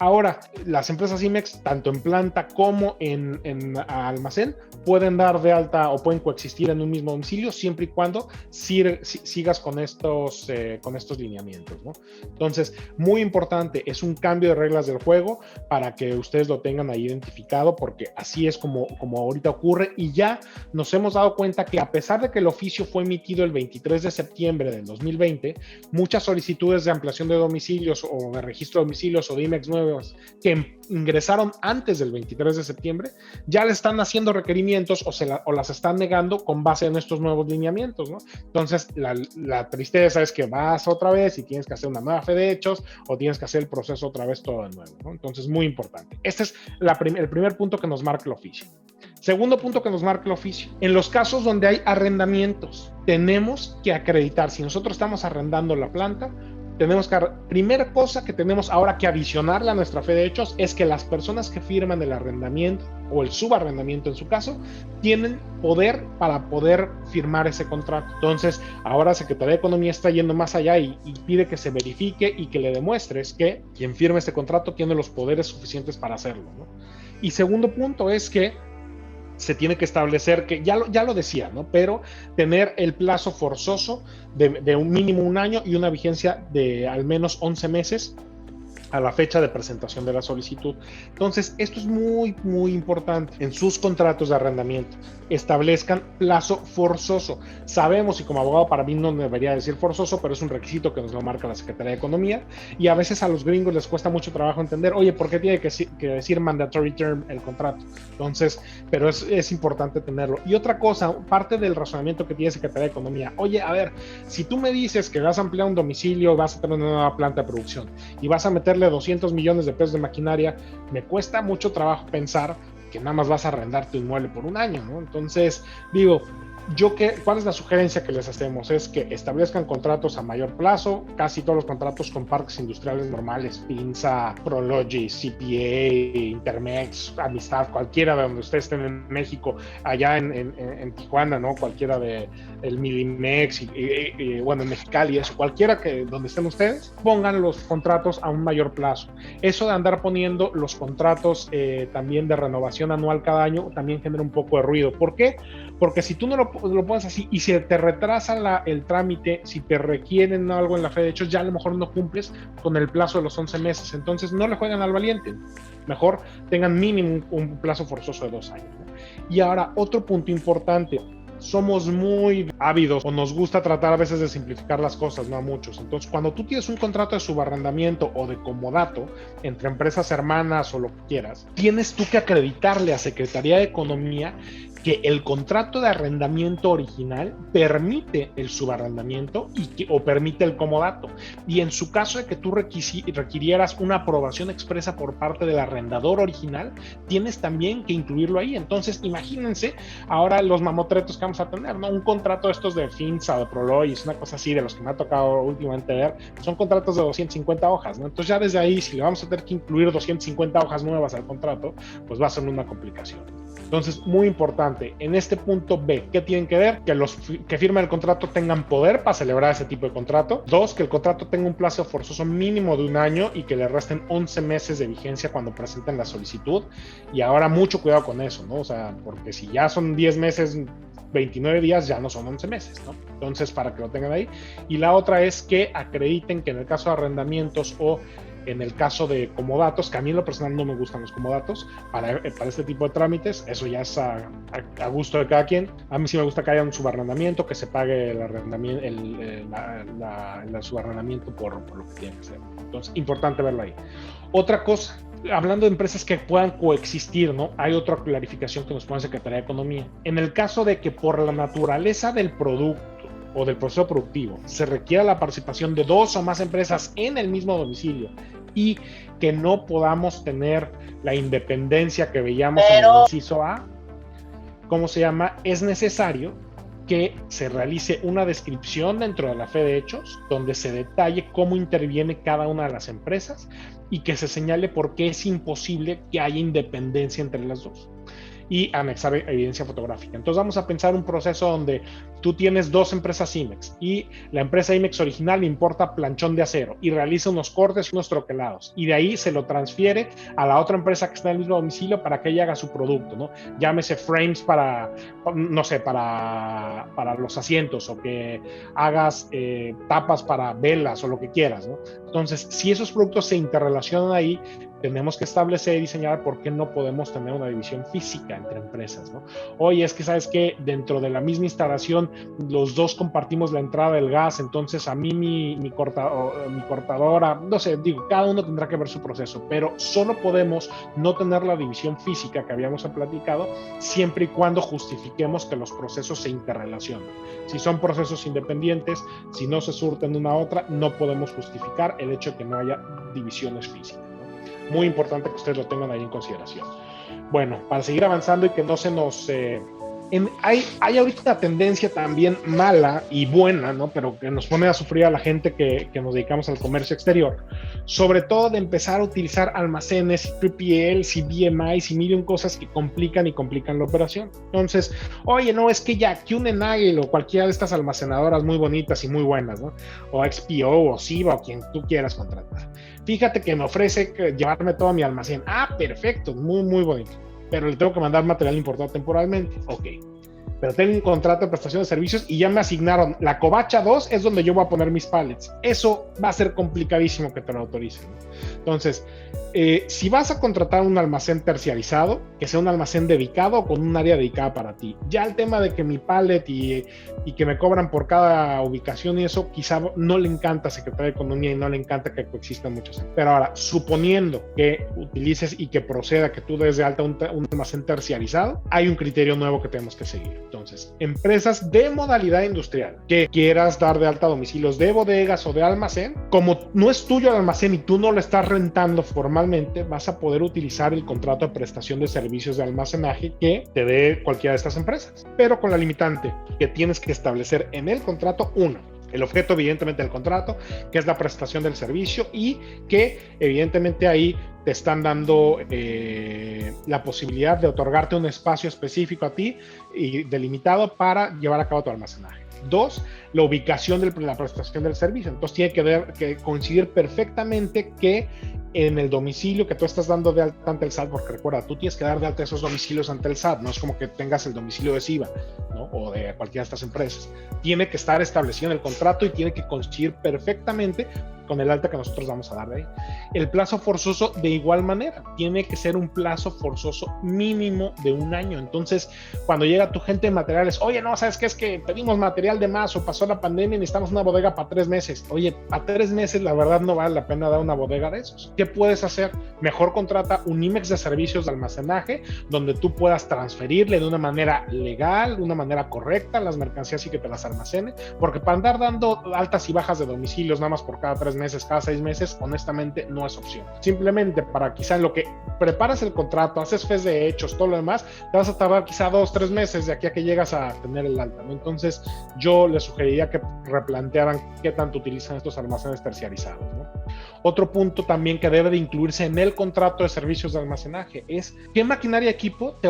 Ahora, las empresas IMEX, tanto en planta como en almacén, pueden dar de alta o pueden coexistir en un mismo domicilio siempre y cuando sigas con estos lineamientos, ¿no? Entonces, muy importante, es un cambio de reglas del juego para que ustedes lo tengan ahí identificado, porque así es como ahorita ocurre, y ya nos hemos dado cuenta que a pesar de que el oficio fue emitido el 23 de septiembre del 2020, muchas solicitudes de ampliación de domicilios o de registro de domicilios o de IMEX nuevos que ingresaron antes del 23 de septiembre, ya le están haciendo requerimientos o las están negando con base en estos nuevos lineamientos, ¿no? Entonces, la tristeza es que vas otra vez y tienes que hacer una nueva fe de hechos o tienes que hacer el proceso otra vez todo de nuevo, ¿no? Entonces, muy importante. Este es el primer punto que nos marca el oficio. Segundo punto que nos marca el oficio. En los casos donde hay arrendamientos, tenemos que acreditar, si nosotros estamos arrendando la planta, primera cosa que tenemos ahora que adicionarle a nuestra fe de hechos es que las personas que firman el arrendamiento o el subarrendamiento en su caso, tienen poder para poder firmar ese contrato. Entonces, ahora Secretaría de Economía está yendo más allá y pide que se verifique y que le demuestres que quien firme este contrato tiene los poderes suficientes para hacerlo, ¿no? Y segundo punto es que se tiene que establecer que, ya lo decía, ¿no? Pero tener el plazo forzoso de un mínimo 1 año y una vigencia de al menos 11 meses a la fecha de presentación de la solicitud. Entonces, esto es muy, muy importante. En sus contratos de arrendamiento, establezcan plazo forzoso. Sabemos, y como abogado para mí no debería decir forzoso, pero es un requisito que nos lo marca la Secretaría de Economía, y a veces a los gringos les cuesta mucho trabajo entender, oye, ¿por qué tiene que decir mandatory term el contrato? Entonces, pero es importante tenerlo. Y otra cosa, parte del razonamiento que tiene Secretaría de Economía, oye, a ver, si tú me dices que vas a ampliar un domicilio, vas a tener una nueva planta de producción y vas a meterle 200 millones de pesos de maquinaria, me cuesta mucho trabajo pensar que nada más vas a arrendar tu inmueble por 1 año, ¿no? Entonces, digo, ¿Cuál es la sugerencia que les hacemos? Es que establezcan contratos a mayor plazo, casi todos los contratos con parques industriales normales, Pinza, Prologis, CPA, Intermex, Amistad, cualquiera de donde ustedes estén en México, allá en Tijuana, ¿no? Cualquiera de el Milimex, bueno, en Mexicali, eso, cualquiera que donde estén ustedes, pongan los contratos a un mayor plazo. Eso de andar poniendo los contratos también de renovación anual cada año también genera un poco de ruido. ¿Por qué? Porque si tú no lo pones así y si te retrasa el trámite, si te requieren algo en la fe de hechos, ya a lo mejor no cumples con el plazo de los 11 meses. Entonces no le juegan al valiente. Mejor tengan mínimo un plazo forzoso de 2 años, ¿no? Y ahora, otro punto importante. Somos muy ávidos o nos gusta tratar a veces de simplificar las cosas, no a muchos. Entonces, cuando tú tienes un contrato de subarrendamiento o de comodato entre empresas hermanas o lo que quieras, tienes tú que acreditarle a Secretaría de Economía que el contrato de arrendamiento original permite el subarrendamiento o permite el comodato. Y en su caso de que tú requirieras una aprobación expresa por parte del arrendador original, tienes también que incluirlo ahí. Entonces, imagínense ahora los mamotretos que vamos a tener, ¿no? Un contrato de estos de Finza o de Prologis, una cosa así de los que me ha tocado últimamente ver, son contratos de 250 hojas, ¿no? Entonces ya desde ahí, si le vamos a tener que incluir 250 hojas nuevas al contrato, pues va a ser una complicación. Entonces, muy importante, en este punto B, ¿qué tienen que ver? Que los que firman el contrato tengan poder para celebrar ese tipo de contrato. 2, que el contrato tenga un plazo forzoso mínimo de 1 año y que le resten 11 meses de vigencia cuando presenten la solicitud. Y ahora mucho cuidado con eso, ¿no? O sea, porque si ya son 10 meses, 29 días, ya no son 11 meses, ¿no? Entonces, para que lo tengan ahí. Y la otra es que acrediten que en el caso de arrendamientos o en el caso de comodatos, que a mí en lo personal no me gustan los comodatos para este tipo de trámites, eso ya es a gusto de cada quien. A mí sí me gusta que haya un subarrendamiento, que se pague el arrendamiento, el subarrendamiento por lo que tiene que ser. Entonces, importante verlo ahí. Otra cosa, hablando de empresas que puedan coexistir, ¿no? Hay otra clarificación que nos pone Secretaría de Economía. En el caso de que por la naturaleza del producto o del proceso productivo se requiera la participación de 2 o más empresas en el mismo domicilio y que no podamos tener la independencia que veíamos en el inciso A, ¿cómo se llama? Es necesario que se realice una descripción dentro de la fe de hechos donde se detalle cómo interviene cada una de las empresas y que se señale por qué es imposible que haya independencia entre las dos, y anexar evidencia fotográfica. Entonces vamos a pensar un proceso donde tú tienes 2 empresas IMEX y la empresa IMEX original importa planchón de acero y realiza unos cortes y unos troquelados y de ahí se lo transfiere a la otra empresa que está en el mismo domicilio para que ella haga su producto, ¿no? Llámese frames para, no sé, para los asientos o que hagas tapas para velas o lo que quieras, ¿no? Entonces, si esos productos se interrelacionan ahí, tenemos que establecer y diseñar por qué no podemos tener una división física entre empresas, ¿no? Oye, es que sabes que dentro de la misma instalación los 2 compartimos la entrada del gas, entonces a mí mi cortadora, no sé, digo, cada uno tendrá que ver su proceso, pero solo podemos no tener la división física que habíamos platicado siempre y cuando justifiquemos que los procesos se interrelacionan. Si son procesos independientes, si no se surten una a otra, no podemos justificar el hecho de que no haya divisiones físicas. Muy importante que ustedes lo tengan ahí en consideración. Bueno, para seguir avanzando y que no se nos... hay ahorita una tendencia también mala y buena, ¿no? Pero que nos pone a sufrir a la gente que nos dedicamos al comercio exterior, sobre todo de empezar a utilizar almacenes, 3PLs y BMIs y mil cosas que complican la operación. Entonces, oye, no, es que ya Kuehne+Nagel o cualquiera de estas almacenadoras muy bonitas y muy buenas, ¿no? O XPO o Siva o quien tú quieras contratar. Fíjate que me ofrece llevarme todo mi almacén. Ah, perfecto, muy, muy bonito. Pero le tengo que mandar material importado temporalmente. Ok. Pero tengo un contrato de prestación de servicios y ya me asignaron la covacha 2, es donde yo voy a poner mis pallets. Eso va a ser complicadísimo que te lo autoricen, ¿no? Entonces, si vas a contratar un almacén terciarizado, que sea un almacén dedicado con un área dedicada para ti. Ya el tema de que mi pallet y que me cobran por cada ubicación y eso, quizá no le encanta a Secretaría de Economía y no le encanta que coexistan muchos. Pero ahora, suponiendo que utilices y que proceda que tú des de alta un almacén terciarizado, hay un criterio nuevo que tenemos que seguir. Entonces, empresas de modalidad industrial que quieras dar de alta domicilios de bodegas o de almacén, como no es tuyo el almacén y tú no lo estás rentando formalmente, vas a poder utilizar el contrato de prestación de servicios de almacenaje que te dé cualquiera de estas empresas, pero con la limitante que tienes que establecer en el contrato, el objeto evidentemente del contrato, que es la prestación del servicio, y que evidentemente ahí te están dando la posibilidad de otorgarte un espacio específico a ti y delimitado para llevar a cabo tu almacenaje. 2, la ubicación de la prestación del servicio. Entonces tiene que coincidir perfectamente que en el domicilio que tú estás dando de alta ante el SAT, porque recuerda, tú tienes que dar de alta esos domicilios ante el SAT, no es como que tengas el domicilio de SIVA, ¿no? O de cualquiera de estas empresas. Tiene que estar establecido en el contrato y tiene que coincidir perfectamente con el alta que nosotros vamos a dar de ahí. El plazo forzoso, de igual manera, tiene que ser un plazo forzoso mínimo de 1 año. Entonces, cuando llega tu gente de materiales, oye, no, ¿sabes qué? Es que pedimos material de más o pasó la pandemia y necesitamos una bodega para 3 meses. Oye, a 3 meses la verdad no vale la pena dar una bodega de esos. ¿Qué puedes hacer? Mejor contrata un IMEX de servicios de almacenaje donde tú puedas transferirle de una manera legal, de una manera correcta las mercancías y que te las almacene, porque para andar dando altas y bajas de domicilios nada más por cada 3 meses, cada 6 meses, honestamente no es opción. Simplemente para quizá en lo que preparas el contrato, haces fe de hechos, todo lo demás, te vas a tardar quizá 2-3 meses de aquí a que llegas a tener el alta, ¿no? Entonces yo les sugeriría que replantearan qué tanto utilizan estos almacenes terciarizados, ¿no? Otro punto también que debe de incluirse en el contrato de servicios de almacenaje es qué maquinaria y equipo se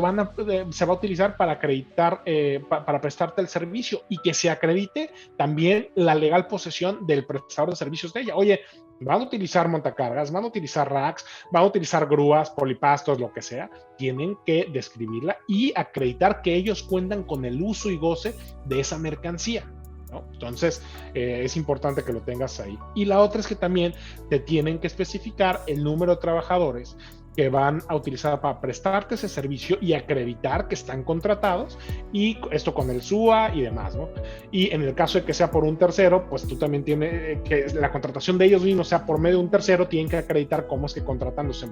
va a utilizar para acreditar, para prestarte el servicio, y que se acredite también la legal posesión del prestador de servicios de ella. Oye, van a utilizar montacargas, van a utilizar racks, van a utilizar grúas, polipastos, lo que sea, tienen que describirla y acreditar que ellos cuentan con el uso y goce de esa mercancía, ¿no? Entonces es importante que lo tengas ahí. Y la otra es que también te tienen que especificar el número de trabajadores que van a utilizar para prestarte ese servicio y acreditar que están contratados, y esto con el SUA y demás, ¿no? Y en el caso de que sea por un tercero, pues tú también tienes que la contratación de ellos mismos sea por medio de un tercero, tienen que acreditar cómo es que contratan los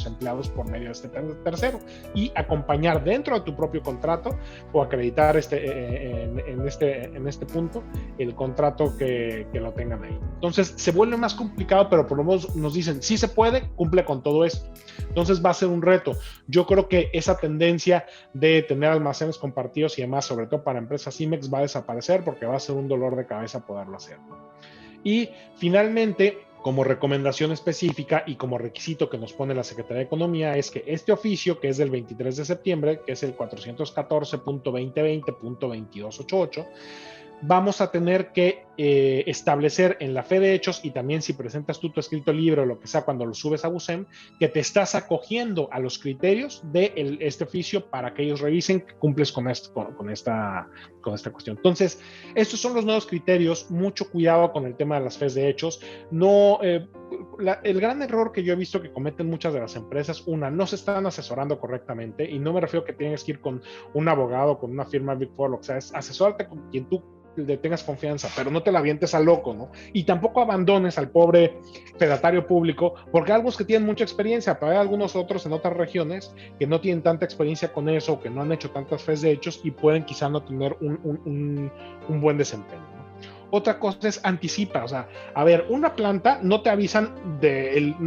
empleados por medio de este tercero, y acompañar dentro de tu propio contrato o acreditar en este punto el contrato que lo tengan ahí. Entonces se vuelve más complicado, pero por lo menos nos dicen, sí se puede, cumple con todo esto. Entonces va a ser un reto. Yo creo que esa tendencia de tener almacenes compartidos y demás, sobre todo para empresas IMEX, va a desaparecer porque va a ser un dolor de cabeza poderlo hacer. Y finalmente, como recomendación específica y como requisito que nos pone la Secretaría de Economía, es que este oficio, que es del 23 de septiembre, que es el 414.2020.2288, vamos a tener que establecer en la fe de hechos, y también si presentas tú tu escrito libre o lo que sea cuando lo subes a BUSEM, que te estás acogiendo a los criterios de este oficio para que ellos revisen que cumples con esta cuestión. Entonces, estos son los nuevos criterios. Mucho cuidado con el tema de las fes de hechos. No, el gran error que yo he visto que cometen muchas de las empresas, no se están asesorando correctamente, y no me refiero a que tienes que ir con un abogado, con una firma Big Four, lo que sea, es asesórate con quien tú le tengas confianza, pero no te la avientes al loco, ¿no? Y tampoco abandones al pobre fedatario público, porque hay algunos que tienen mucha experiencia, pero hay algunos otros en otras regiones que no tienen tanta experiencia con eso, que no han hecho tantas fes de hechos y pueden quizá no tener un buen desempeño, ¿no? Otra cosa es anticipa, o sea, a ver, una planta no te avisan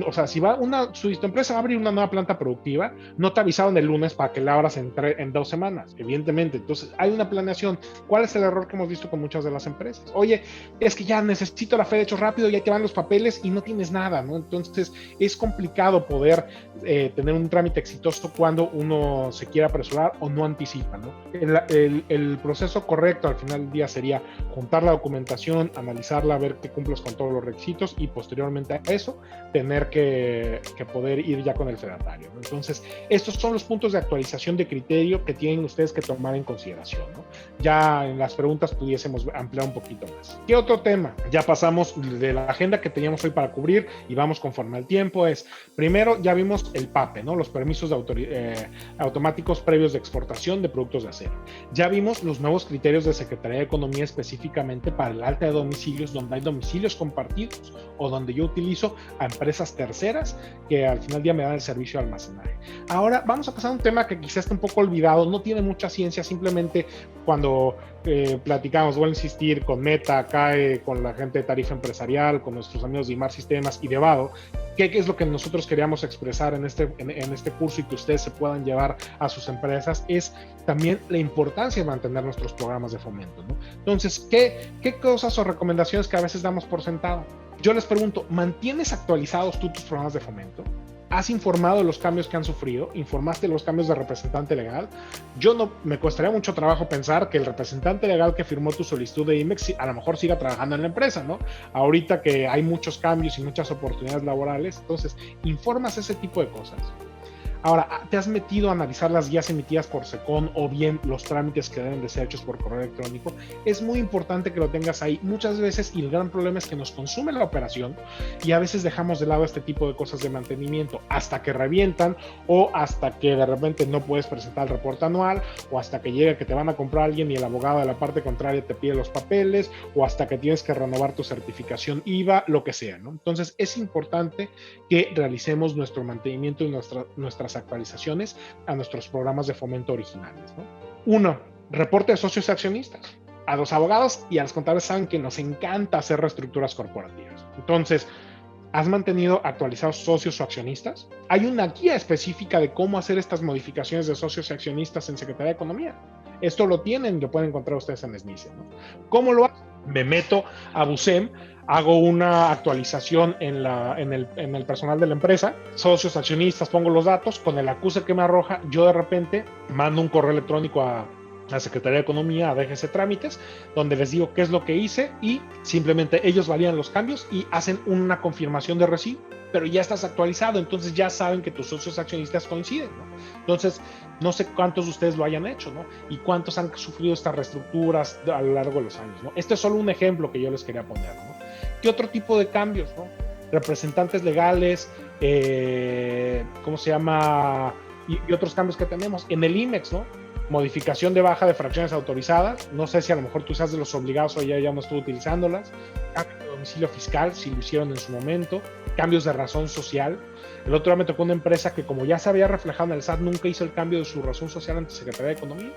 o sea, si tu empresa va a abrir una nueva planta productiva, no te avisaron el lunes para que la abras en 2 semanas, evidentemente. Entonces, hay una planeación. ¿Cuál es el error que hemos visto con muchas de las empresas? Oye, es que ya necesito la fe de hechos rápido, ya te van los papeles y no tienes nada, ¿no? Entonces, es complicado poder tener un trámite exitoso cuando uno se quiere apresurar o no anticipa, ¿no? El proceso correcto al final del día sería juntar la documentación, analizarla, ver que cumples con todos los requisitos, y posteriormente a eso tener que poder ir ya con el fedatario, ¿no? Entonces, estos son los puntos de actualización de criterio que tienen ustedes que tomar en consideración, ¿no? Ya en las preguntas pudiésemos ampliar un poquito más. ¿Qué otro tema? Ya pasamos de la agenda que teníamos hoy para cubrir y vamos conforme al tiempo. Primero, ya vimos el PAPE, ¿no? Los permisos automáticos previos de exportación de productos de acero. Ya vimos los nuevos criterios de Secretaría de Economía específicamente para el el alta de domicilios, donde hay domicilios compartidos o donde yo utilizo a empresas terceras que al final del día me dan el servicio de almacenaje. Ahora vamos a pasar a un tema que quizás está un poco olvidado, no tiene mucha ciencia, simplemente cuando platicamos, voy a insistir, con Meta, CAE, con la gente de Tarifa Empresarial, con nuestros amigos de IMAR Sistemas y de Vado, ¿qué es lo que nosotros queríamos expresar en este curso y que ustedes se puedan llevar a sus empresas? Es también la importancia de mantener nuestros programas de fomento, ¿no? Entonces, ¿qué cosas o recomendaciones que a veces damos por sentado? Yo les pregunto, ¿mantienes actualizados tú tus programas de fomento? ¿Has informado de los cambios que han sufrido? ¿Informaste de los cambios de representante legal? Me costaría mucho trabajo pensar que el representante legal que firmó tu solicitud de IMEX a lo mejor siga trabajando en la empresa, ¿no? Ahorita que hay muchos cambios y muchas oportunidades laborales, entonces, informas ese tipo de cosas. Ahora, ¿te has metido a analizar las guías emitidas por SECON o bien los trámites que deben de ser hechos por correo electrónico? Es muy importante que lo tengas ahí. Muchas veces, y el gran problema es que nos consume la operación y a veces dejamos de lado este tipo de cosas de mantenimiento hasta que revientan o hasta que de repente no puedes presentar el reporte anual o hasta que llega que te van a comprar alguien y el abogado de la parte contraria te pide los papeles o hasta que tienes que renovar tu certificación IVA, lo que sea, ¿no? Entonces, es importante que realicemos nuestro mantenimiento y nuestras actualizaciones a nuestros programas de fomento originales, ¿no? 1. Reporte de socios y accionistas. A los abogados y a los contadores saben que nos encanta hacer reestructuras corporativas. Entonces, ¿has mantenido actualizados socios o accionistas? Hay una guía específica de cómo hacer estas modificaciones de socios y accionistas en Secretaría de Economía. Esto lo pueden encontrar ustedes en SNICE, ¿no? ¿Cómo lo hago? Me meto a BUSEM, hago una actualización en el personal de la empresa, socios, accionistas, pongo los datos, con el acuse que me arroja, yo de repente mando un correo electrónico a la Secretaría de Economía, a DGC Trámites, donde les digo qué es lo que hice y simplemente ellos validan los cambios y hacen una confirmación de recibo, pero ya estás actualizado, entonces ya saben que tus socios accionistas coinciden, ¿no? Entonces, no sé cuántos de ustedes lo hayan hecho, ¿no? Y cuántos han sufrido estas reestructuras a lo largo de los años, ¿no? Este es solo un ejemplo que yo les quería poner, ¿no? ¿Qué otro tipo de cambios, no? Representantes legales, ¿cómo se llama? Y otros cambios que tenemos en el IMEX, ¿no? Modificación de baja de fracciones autorizadas. No sé si a lo mejor tú seas de los obligados o ya no estuvo utilizándolas. Cambio de domicilio fiscal, si lo hicieron en su momento. Cambios de razón social. El otro día me tocó una empresa que, como ya se había reflejado en el SAT, nunca hizo el cambio de su razón social ante Secretaría de Economía.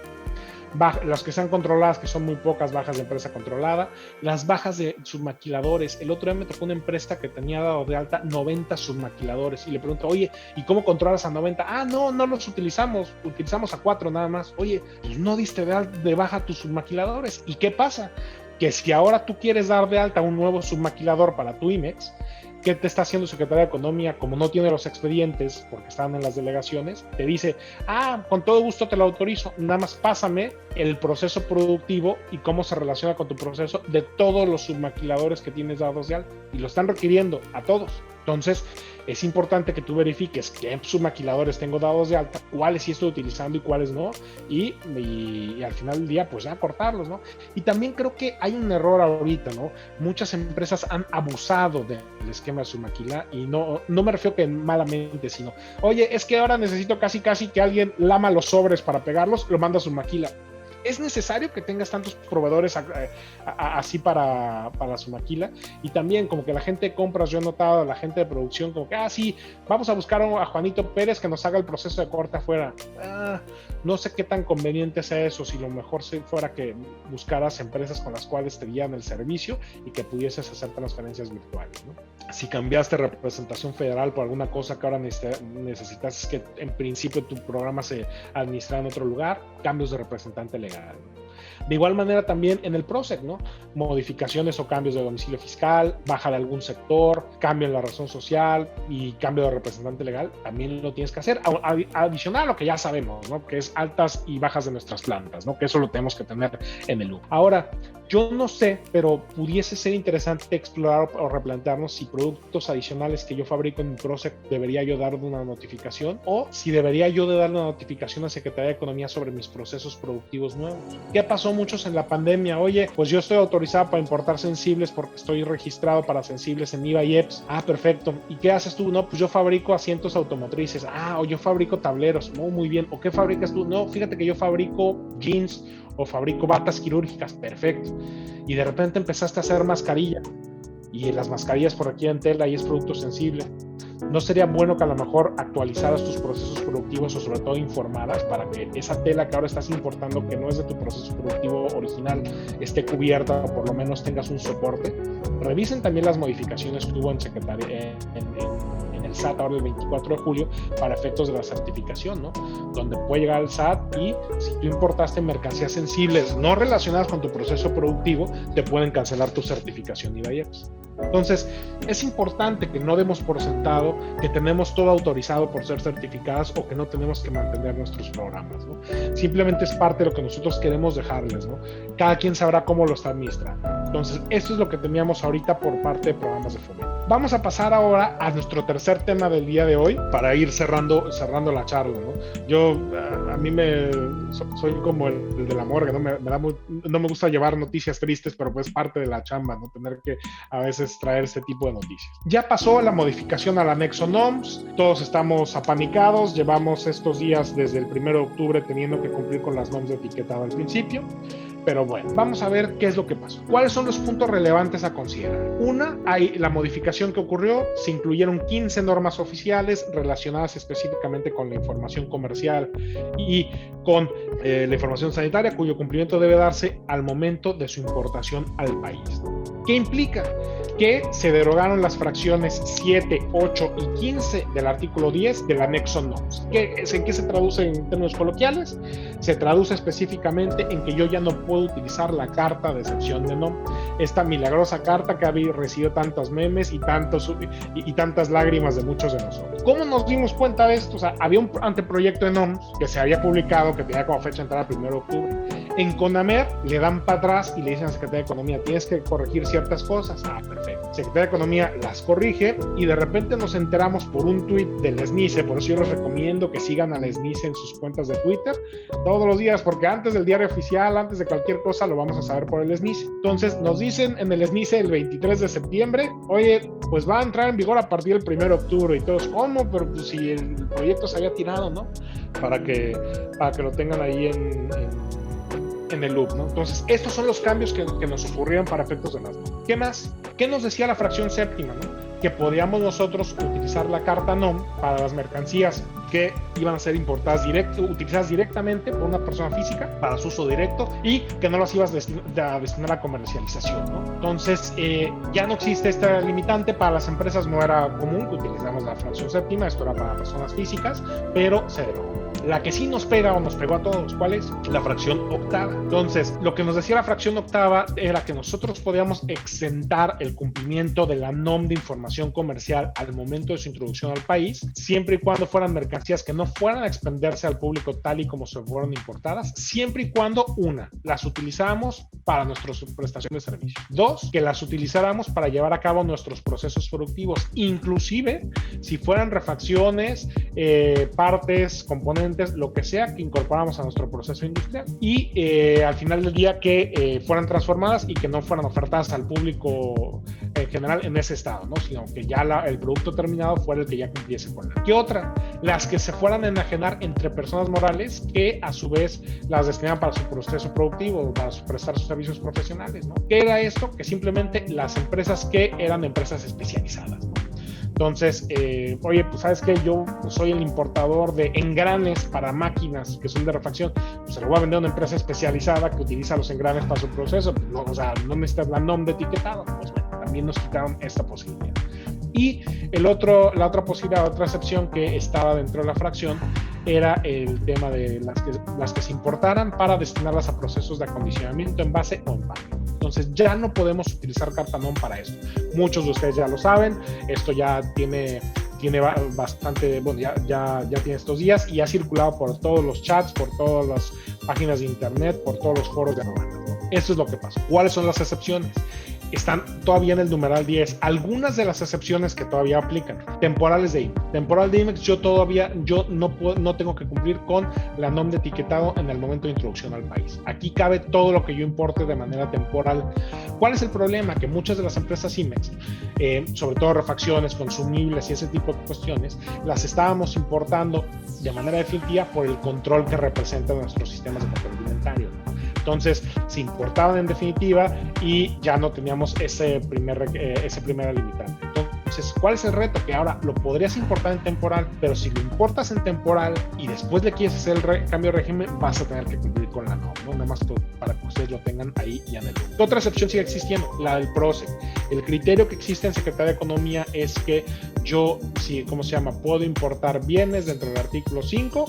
Las que sean controladas, que son muy pocas bajas de empresa controlada, las bajas de submaquiladores. El otro día me tocó una empresa que tenía dado de alta 90 submaquiladores y le pregunto, oye, ¿y cómo controlas a 90? Ah, no los utilizamos a 4 nada más. Oye, pues no diste de baja tus submaquiladores. ¿Y qué pasa? Que si ahora tú quieres dar de alta un nuevo submaquilador para tu IMEX, ¿qué te está haciendo Secretaría de Economía? Como no tiene los expedientes, porque están en las delegaciones, te dice, con todo gusto te lo autorizo, nada más pásame el proceso productivo y cómo se relaciona con tu proceso de todos los submaquiladores que tienes dados de alta, y lo están requiriendo a todos. Entonces, es importante que tú verifiques qué submaquiladores tengo dados de alta, cuáles sí estoy utilizando y cuáles no, y al final del día, pues ya cortarlos, ¿no? Y también creo que hay un error ahorita, ¿no? Muchas empresas han abusado del esquema de submaquila, y no me refiero que malamente, sino, oye, es que ahora necesito casi que alguien lama los sobres para pegarlos, lo manda a submaquila. ¿Es necesario que tengas tantos proveedores así para su maquila? Y también como que la gente de compras, yo he notado a la gente de producción como que, sí, vamos a buscar a Juanito Pérez que nos haga el proceso de corte afuera. No sé qué tan conveniente sea eso, si lo mejor fuera que buscaras empresas con las cuales te guían el servicio y que pudieses hacer transferencias virtuales, ¿no? Si cambiaste representación federal por alguna cosa que ahora necesitas, que en principio tu programa se administra en otro lugar, cambios de representante legal. De igual manera también en el PROSEC, ¿no? Modificaciones o cambios de domicilio fiscal, baja de algún sector, cambio en la razón social y cambio de representante legal, también lo tienes que hacer. Adicional a lo que ya sabemos, ¿no? Que es altas y bajas de nuestras plantas, ¿no? Que eso lo tenemos que tener en el loop. Ahora, yo no sé, pero pudiese ser interesante explorar o replantearnos si productos adicionales que yo fabrico en mi PROSEC debería yo dar una notificación, o si debería yo de dar una notificación a Secretaría de Economía sobre mis procesos productivos nuevos. ¿Qué pasó muchos en la pandemia? Oye, pues yo estoy autorizado para importar sensibles porque estoy registrado para sensibles en IVA y EPS. Perfecto. ¿Y qué haces tú? No, pues yo fabrico asientos automotrices. O yo fabrico tableros. No, muy bien. ¿O qué fabricas tú? No, fíjate que yo fabrico jeans o fabrico batas quirúrgicas, perfecto. Y de repente empezaste a hacer mascarillas, y las mascarillas por aquí en tela y es producto sensible. ¿No sería bueno que a lo mejor actualizaras tus procesos productivos o sobre todo informaras para que esa tela que ahora estás importando, que no es de tu proceso productivo original, esté cubierta o por lo menos tengas un soporte? Revisen también las modificaciones que hubo en el SAT ahora el 24 de julio para efectos de la certificación, ¿no? Donde puede llegar el SAT y si tú importaste mercancías sensibles no relacionadas con tu proceso productivo, te pueden cancelar tu certificación y IVAEPS. Entonces, es importante que no demos por sentado que tenemos todo autorizado por ser certificadas o que no tenemos que mantener nuestros programas, ¿no? Simplemente es parte de lo que nosotros queremos dejarles, ¿no? Cada quien sabrá cómo lo está administrando. Entonces, esto es lo que teníamos ahorita por parte de programas de fomento. Vamos a pasar ahora a nuestro tercer tema del día de hoy para ir cerrando la charla, ¿no? Yo, a mí soy como el de la morgue, ¿no? No me gusta llevar noticias tristes, pero pues parte de la chamba, ¿no? Tener que a veces traer este tipo de noticias. Ya pasó la modificación al anexo NOMS, todos estamos apanicados, llevamos estos días desde el 1 de octubre teniendo que cumplir con las NOMS de etiquetado al principio. Pero bueno, vamos a ver qué es lo que pasó. ¿Cuáles son los puntos relevantes a considerar? Una, hay la modificación que ocurrió, se incluyeron 15 normas oficiales relacionadas específicamente con la información comercial y con la información sanitaria, cuyo cumplimiento debe darse al momento de su importación al país. ¿Qué implica? Que se derogaron las fracciones 7, 8 y 15 del artículo 10 del anexo NOMS. ¿En qué se traduce en términos coloquiales? Se traduce específicamente en que yo ya no puedo utilizar la carta de excepción de NOM, esta milagrosa carta que había recibido tantos memes y tantas lágrimas de muchos de nosotros. ¿Cómo nos dimos cuenta de esto? O sea, había un anteproyecto de NOMS que se había publicado, que tenía como fecha de entrada el 1 de octubre. En CONAMER le dan para atrás y le dicen a la Secretaría de Economía, tienes que corregir ciertas cosas. Ah, perfecto. Secretaría de Economía las corrige y de repente nos enteramos por un tuit del SNICE. Por eso yo les recomiendo que sigan al SNICE en sus cuentas de Twitter todos los días, porque antes del diario oficial, antes de cualquier cosa, lo vamos a saber por el SNICE. Entonces nos dicen en el SNICE el 23 de septiembre, oye, pues va a entrar en vigor a partir del 1 de octubre. Y todos, ¿cómo? Pero pues si el proyecto se había tirado, ¿no? Para que lo tengan ahí en el loop, ¿no? Entonces, estos son los cambios que nos ocurrieron para efectos de las NOM. ¿Qué más? ¿Qué nos decía la fracción séptima, ¿no? Que podíamos nosotros utilizar la carta NOM para las mercancías que iban a ser utilizadas directamente por una persona física para su uso directo y que no las ibas a destinar a comercialización, ¿no? Entonces, ya no existe esta limitante. Para las empresas no era común que utilizáramos la fracción séptima, esto era para personas físicas, pero se derogó. La que sí nos pega o nos pegó a todos, ¿cuál es? La fracción octava. Entonces, lo que nos decía la fracción octava era que nosotros podíamos exentar el cumplimiento de la NOM de información comercial al momento de su introducción al país, siempre y cuando fueran mercancías que no fueran a expenderse al público tal y como se fueron importadas, siempre y cuando, una, las utilizáramos para nuestra prestación de servicios. Dos, que las utilizáramos para llevar a cabo nuestros procesos productivos, inclusive si fueran refacciones, partes, componentes, lo que sea que incorporamos a nuestro proceso industrial. Y al final del día que fueran transformadas y que no fueran ofertadas al público en general en ese estado, ¿no? Sino que ya el producto terminado fuera el que ya cumpliese con la. ¿Qué otra? Las que se fueran a enajenar entre personas morales que a su vez las destinaban para su proceso productivo, para prestar sus servicios profesionales, ¿no? ¿Qué era esto? Que simplemente las empresas que eran empresas especializadas, ¿no? Entonces, oye, pues sabes que yo soy el importador de engranes para máquinas que son de refacción, pues se lo voy a vender a una empresa especializada que utiliza los engranes para su proceso, pues no, o sea, no necesitas la NOM de etiquetado, pues bueno, también nos quitaron esta posibilidad. Y la otra posibilidad, otra excepción que estaba dentro de la fracción era el tema de las que se importaran para destinarlas a procesos de acondicionamiento, envase o empaque. Entonces ya no podemos utilizar carta NOM para esto. Muchos de ustedes ya lo saben, esto ya tiene bastante, bueno, ya tiene estos días y ha circulado por todos los chats, por todas las páginas de internet, por todos los foros de aduanas, ¿no? Eso es lo que pasó. ¿Cuáles son las excepciones? Están todavía en el numeral 10. Algunas de las excepciones que todavía aplican. Temporales de IMEX. Temporal de IMEX, yo no tengo que cumplir con la NOM de etiquetado en el momento de introducción al país. Aquí cabe todo lo que yo importe de manera temporal. ¿Cuál es el problema? Que muchas de las empresas IMEX, sobre todo refacciones, consumibles y ese tipo de cuestiones, las estábamos importando de manera definitiva por el control que representan nuestros sistemas de control alimentario. Entonces se importaban en definitiva y ya no teníamos ese primera limitante. Entonces, ¿cuál es el reto? Que ahora lo podrías importar en temporal, pero si lo importas en temporal y después le quieres hacer el cambio de régimen, vas a tener que cumplir con la norma, ¿no? Nada más para que ustedes lo tengan ahí y anhelo. ¿Qué otra excepción sigue existiendo? La del PROSEC. El criterio que existe en Secretaría de Economía es que yo, puedo importar bienes dentro del artículo 5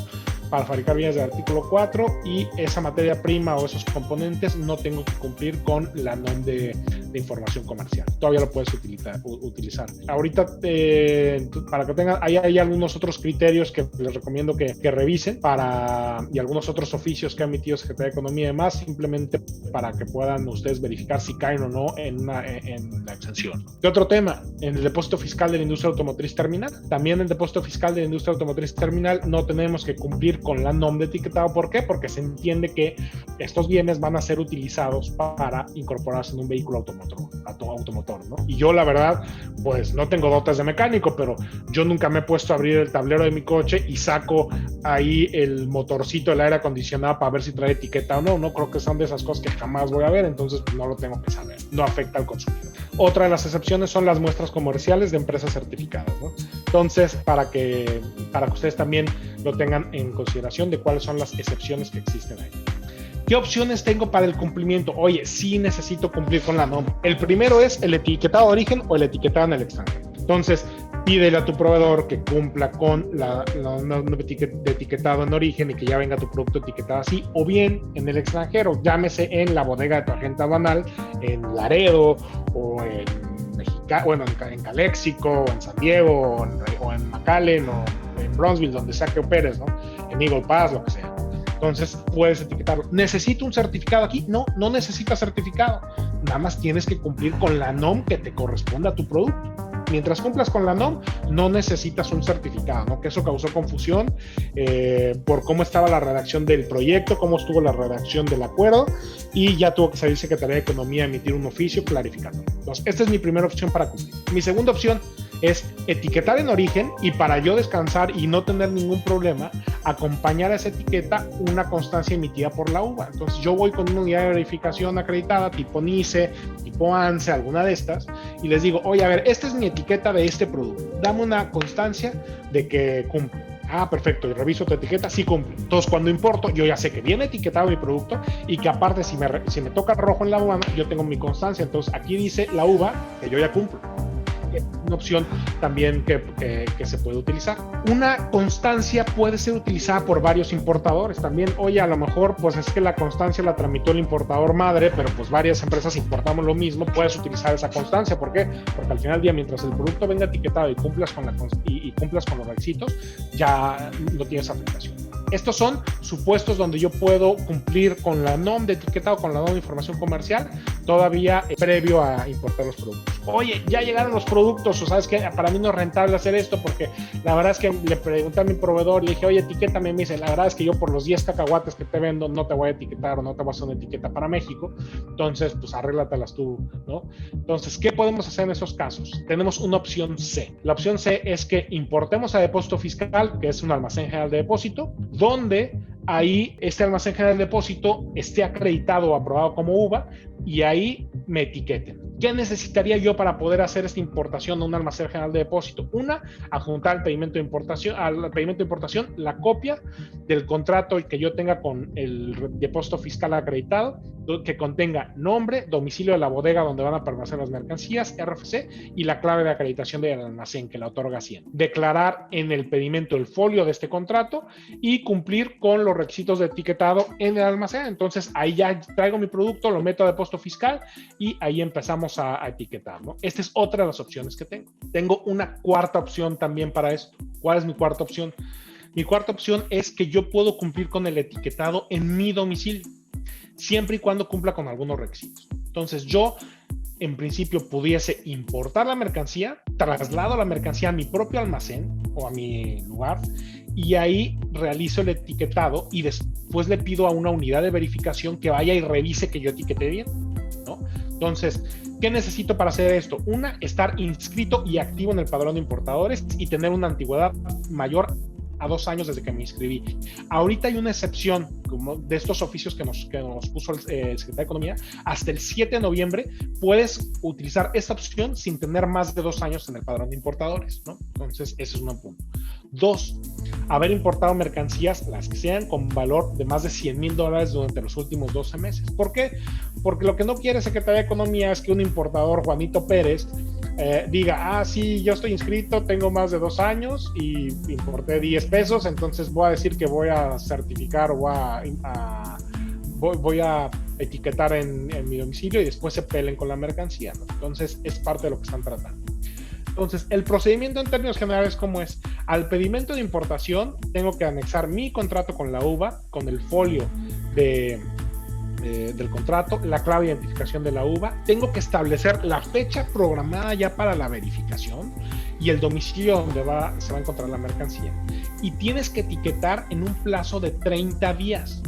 para fabricar bienes del artículo 4 y esa materia prima o esos componentes no tengo que cumplir con la NOM de información comercial. Todavía lo puedes utilizar. Ahorita, para que tengan, hay algunos otros criterios que les recomiendo que revisen y algunos otros oficios que ha emitido Secretaría de Economía y demás, simplemente para que puedan ustedes verificar si caen o no en la exención. ¿Qué otro tema? En el depósito fiscal de la industria automotriz terminal. También en el depósito fiscal de la industria automotriz terminal no tenemos que cumplir con la NOM de etiquetado. ¿Por qué? Porque se entiende que estos bienes van a ser utilizados para incorporarse en un vehículo automotor, ¿no? Y yo, la verdad, pues no tengo dotes de mecánico, pero yo nunca me he puesto a abrir el tablero de mi coche y saco ahí el motorcito del aire acondicionado para ver si trae etiqueta o no. No creo que son de esas cosas que jamás voy a ver, entonces pues, no lo tengo que saber. No afecta al consumidor. Otra de las excepciones son las muestras comerciales de empresas certificadas, ¿no? Entonces, para que ustedes también lo tengan en consideración de cuáles son las excepciones que existen ahí. ¿Qué opciones tengo para el cumplimiento? Oye, sí necesito cumplir con la norma. El primero es el etiquetado de origen o el etiquetado en el extranjero. Entonces, pídele a tu proveedor que cumpla con la de etiquetado en origen y que ya venga tu producto etiquetado así, o bien en el extranjero, llámese en la bodega de tu agente aduanal, en Laredo o en en Calexico, o en San Diego, o en McAllen, o en Bronzeville, donde sea que operes, ¿no? En Eagle Pass, lo que sea. Entonces puedes etiquetarlo. ¿Necesito un certificado aquí? No, no necesitas certificado. Nada más tienes que cumplir con la NOM que te corresponde a tu producto. Mientras cumplas con la NOM, no necesitas un certificado, ¿no? Que eso causó confusión por cómo estaba la redacción del proyecto, cómo estuvo la redacción del acuerdo, y ya tuvo que salir Secretaría de Economía a emitir un oficio clarificando. Entonces, esta es mi primera opción para cumplir. Mi segunda opción es etiquetar en origen y para yo descansar y no tener ningún problema, acompañar a esa etiqueta una constancia emitida por la UVA. Entonces yo voy con una unidad de verificación acreditada tipo NICE, tipo ANSE, alguna de estas, y les digo, oye, a ver, esta es mi etiqueta de este producto, dame una constancia de que cumple. Ah, perfecto, y reviso tu etiqueta, sí cumple. Entonces, cuando importo, yo ya sé que viene etiquetado mi producto y que aparte, si me toca rojo en la aduana, yo tengo mi constancia. Entonces, aquí dice la UVA que yo ya cumplo. Una opción también que se puede utilizar. Una constancia puede ser utilizada por varios importadores también. Oye, a lo mejor pues es que la constancia la tramitó el importador madre, pero pues varias empresas importamos lo mismo, puedes utilizar esa constancia. ¿Por qué? Porque al final del día, mientras el producto venga etiquetado y cumplas con cumplas con los requisitos, ya no tienes aplicación. Estos son supuestos donde yo puedo cumplir con la NOM de etiquetado, con la NOM de información comercial, todavía previo a importar los productos. Oye, ya llegaron los productos, o sabes que para mí no es rentable hacer esto, porque la verdad es que le pregunté a mi proveedor y le dije, oye, etiquétame, y me dice, la verdad es que yo por los 10 cacahuates que te vendo no te voy a etiquetar o no te voy a hacer una etiqueta para México, entonces pues arréglatelas tú, ¿no? Entonces, ¿qué podemos hacer en esos casos? Tenemos una opción C. La opción C es que importemos a depósito fiscal, que es un almacén general de depósito, donde ahí este almacén general de depósito esté acreditado o aprobado como UVA y ahí me etiqueten. ¿Qué necesitaría yo para poder hacer esta importación a un almacén general de depósito? Una, adjuntar al pedimento de importación la copia del contrato que yo tenga con el depósito fiscal acreditado, que contenga nombre, domicilio de la bodega donde van a permanecer las mercancías, RFC y la clave de acreditación del almacén que la otorga Hacienda. Declarar en el pedimento el folio de este contrato y cumplir con los requisitos de etiquetado en el almacén. Entonces ahí ya traigo mi producto, lo meto a depósito fiscal y ahí empezamos a etiquetar, ¿no? Esta es otra de las opciones que tengo. Tengo una cuarta opción también para esto. ¿Cuál es mi cuarta opción? Mi cuarta opción es que yo puedo cumplir con el etiquetado en mi domicilio, siempre y cuando cumpla con algunos requisitos. Entonces yo, en principio, pudiese importar la mercancía, traslado la mercancía a mi propio almacén o a mi lugar y ahí realizo el etiquetado y después le pido a una unidad de verificación que vaya y revise que yo etiquete bien, ¿no? Entonces, ¿qué necesito para hacer esto? Una, estar inscrito y activo en el padrón de importadores y tener una antigüedad mayor a 2 años desde que me inscribí. Ahorita hay una excepción como de estos oficios que nos puso el Secretario de Economía. Hasta el 7 de noviembre puedes utilizar esta opción sin tener más de 2 años en el padrón de importadores, ¿no? Entonces, ese es un punto. 2, haber importado mercancías, las que sean, con valor de más de $100,000 durante los últimos 12 meses. ¿Por qué? Porque lo que no quiere Secretaría de Economía es que un importador, Juanito Pérez, diga, sí, yo estoy inscrito, tengo más de 2 años y importé 10 pesos, entonces voy a decir que voy a certificar o voy a etiquetar en mi domicilio y después se peleen con la mercancía, ¿no? Entonces, es parte de lo que están tratando. Entonces, el procedimiento en términos generales, ¿cómo es? Al pedimento de importación, tengo que anexar mi contrato con la uva, con el folio del contrato, la clave de identificación de la uva. Tengo que establecer la fecha programada ya para la verificación y el domicilio donde se va a encontrar la mercancía. Y tienes que etiquetar en un plazo de 30 días.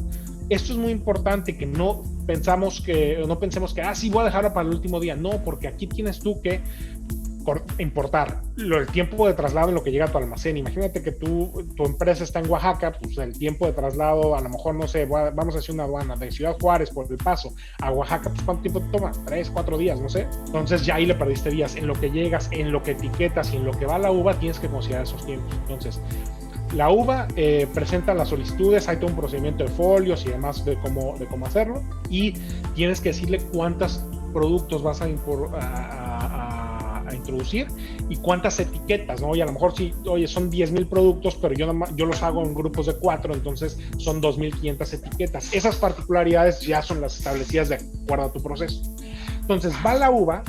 Esto es muy importante, que no pensemos que, sí, voy a dejarlo para el último día. No, porque aquí tienes tú que importar el tiempo de traslado en lo que llega a tu almacén. Imagínate que tu empresa está en Oaxaca, pues el tiempo de traslado, a lo mejor, no sé, vamos a hacer una aduana de Ciudad Juárez por El Paso a Oaxaca, pues ¿cuánto tiempo toma? 3, 4 días, no sé. Entonces ya ahí le perdiste días. En lo que llegas, en lo que etiquetas y en lo que va la uva, tienes que considerar esos tiempos. Entonces, la uva presenta las solicitudes, hay todo un procedimiento de folios y demás de cómo hacerlo, y tienes que decirle cuántos productos vas a introducir y cuántas etiquetas, ¿no? Y a lo mejor sí, oye, son 10,000 productos, pero yo los hago en grupos de 4, entonces son 2,500 etiquetas. Esas particularidades ya son las establecidas de acuerdo a tu proceso. Entonces va la uva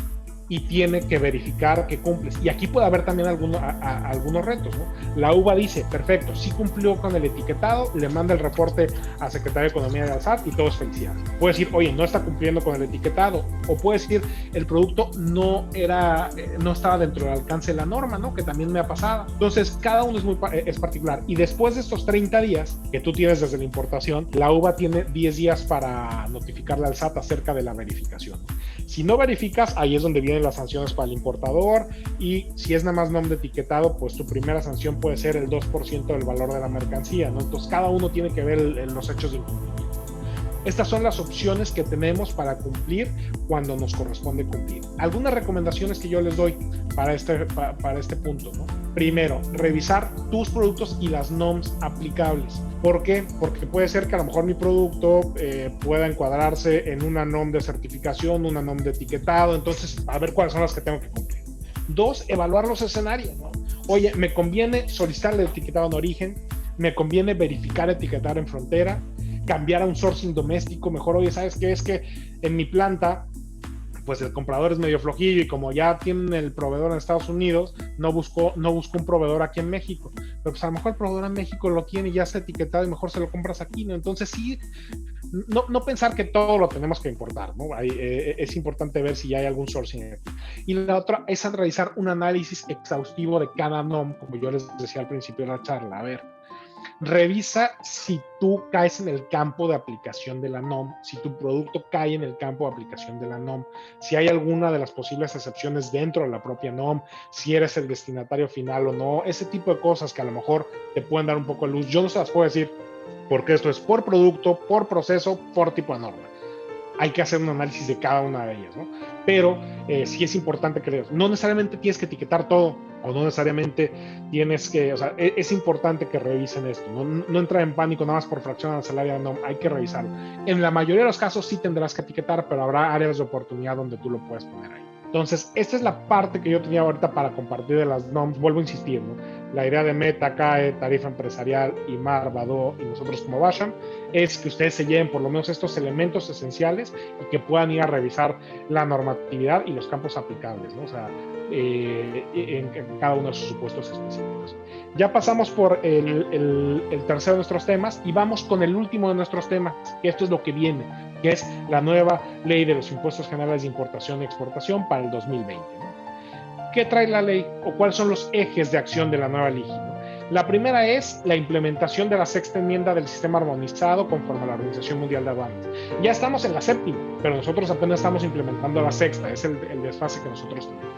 y tiene que verificar que cumples. Y aquí puede haber también algunos retos, ¿no? La uva dice, perfecto, sí cumplió con el etiquetado, le manda el reporte a Secretaría de Economía del SAT y todo es felicidad. Puede decir, oye, no está cumpliendo con el etiquetado, o puede decir, el producto no estaba dentro del alcance de la norma, ¿no? Que también me ha pasado. Entonces, cada uno es particular. Y después de estos 30 días que tú tienes desde la importación, la uva tiene 10 días para notificarle al SAT acerca de la verificación. Si no verificas, ahí es donde vienen las sanciones para el importador, y si es nada más nombre etiquetado, pues tu primera sanción puede ser el 2% del valor de la mercancía, ¿no? Entonces cada uno tiene que ver los hechos de incumplimiento. Estas son las opciones que tenemos para cumplir cuando nos corresponde cumplir. Algunas recomendaciones que yo les doy para este punto, ¿no? Primero, revisar tus productos y las NOMs aplicables. ¿Por qué? Porque puede ser que a lo mejor mi producto pueda encuadrarse en una NOM de certificación, una NOM de etiquetado, entonces a ver cuáles son las que tengo que cumplir. 2, evaluar los escenarios, ¿no? Oye, ¿me conviene solicitar el etiquetado en origen? ¿Me conviene verificar etiquetar en frontera? ¿Cambiar a un sourcing doméstico? Mejor, oye, ¿sabes qué? Es que en mi planta, pues el comprador es medio flojillo y como ya tienen el proveedor en Estados Unidos, no busco un proveedor aquí en México. Pero pues a lo mejor el proveedor en México lo tiene y ya está etiquetado y mejor se lo compras aquí, ¿no? Entonces sí, no pensar que todo lo tenemos que importar, ¿no? Es importante ver si ya hay algún sourcing aquí. Y la otra es realizar un análisis exhaustivo de cada NOM, como yo les decía al principio de la charla. A ver, revisa si tú caes en el campo de aplicación de la NOM, si tu producto cae en el campo de aplicación de la NOM, si hay alguna de las posibles excepciones dentro de la propia NOM, si eres el destinatario final o no, ese tipo de cosas que a lo mejor te pueden dar un poco de luz. Yo no se las puedo decir porque esto es por producto, por proceso, por tipo de norma. Hay que hacer un análisis de cada una de ellas, ¿no? Pero sí es importante que no necesariamente tienes que etiquetar todo, o no necesariamente tienes que, o sea, es importante que revisen esto, no entrar en pánico nada más por fracción al salario, no, hay que revisarlo. En la mayoría de los casos sí tendrás que etiquetar, pero habrá áreas de oportunidad donde tú lo puedes poner ahí. Entonces, esta es la parte que yo tenía ahorita para compartir de las NOMs. Vuelvo a insistir, ¿no? La idea de Meta, CAE, Tarifa Empresarial, IMAR, Badoo y nosotros como Basham es que ustedes se lleven por lo menos estos elementos esenciales y que puedan ir a revisar la normatividad y los campos aplicables, ¿no? O sea, en cada uno de sus supuestos específicos. Ya pasamos por el tercero de nuestros temas y vamos con el último de nuestros temas, que esto es lo que viene, que es la nueva ley de los impuestos generales de importación y exportación para el 2020, ¿no? ¿Qué trae la ley o cuáles son los ejes de acción de la nueva ley? La primera es la implementación de la sexta enmienda del sistema armonizado conforme a la Organización Mundial de Aduanas. Ya estamos en la séptima, pero nosotros apenas estamos implementando la sexta, es el desfase que nosotros tenemos.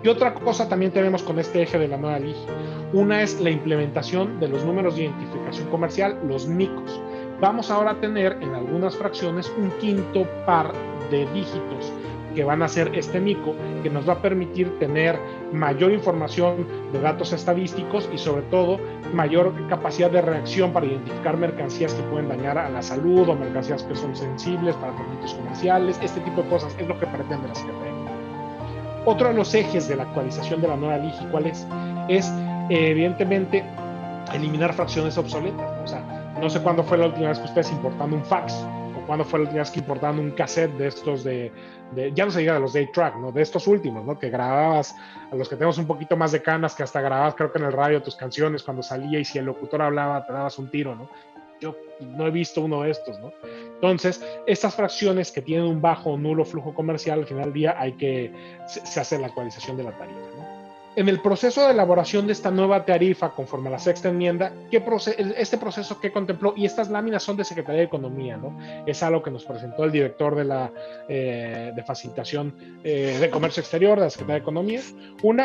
Y otra cosa también tenemos con este eje de la nueva LIGI. Una es la implementación de los números de identificación comercial, los NICOs. Vamos ahora a tener en algunas fracciones un quinto par de dígitos que van a ser este NICO, que nos va a permitir tener mayor información de datos estadísticos y sobre todo mayor capacidad de reacción para identificar mercancías que pueden dañar a la salud o mercancías que son sensibles para conflictos comerciales. Este tipo de cosas es lo que pretende la Secretaría. Otro de los ejes de la actualización de la nueva LIGI, ¿cuál es? Es evidentemente eliminar fracciones obsoletas, ¿no? O sea, no sé cuándo fue la última vez que ustedes importaron un fax, o cuándo fue la última vez que importaron un cassette de estos ya no se diga de los day track, ¿no? De estos últimos, ¿no? Que grababas, a los que tenemos un poquito más de canas, que hasta grababas, creo que en el radio, tus canciones cuando salía, y si el locutor hablaba, te dabas un tiro, ¿no? Yo no he visto uno de estos, ¿no? Entonces, estas fracciones que tienen un bajo o nulo flujo comercial, al final del día se hace la actualización de la tarifa, ¿no? En el proceso de elaboración de esta nueva tarifa, conforme a la sexta enmienda, este proceso que contempló, y estas láminas son de Secretaría de Economía, ¿no? Es algo que nos presentó el director de facilitación de Comercio Exterior de la Secretaría de Economía.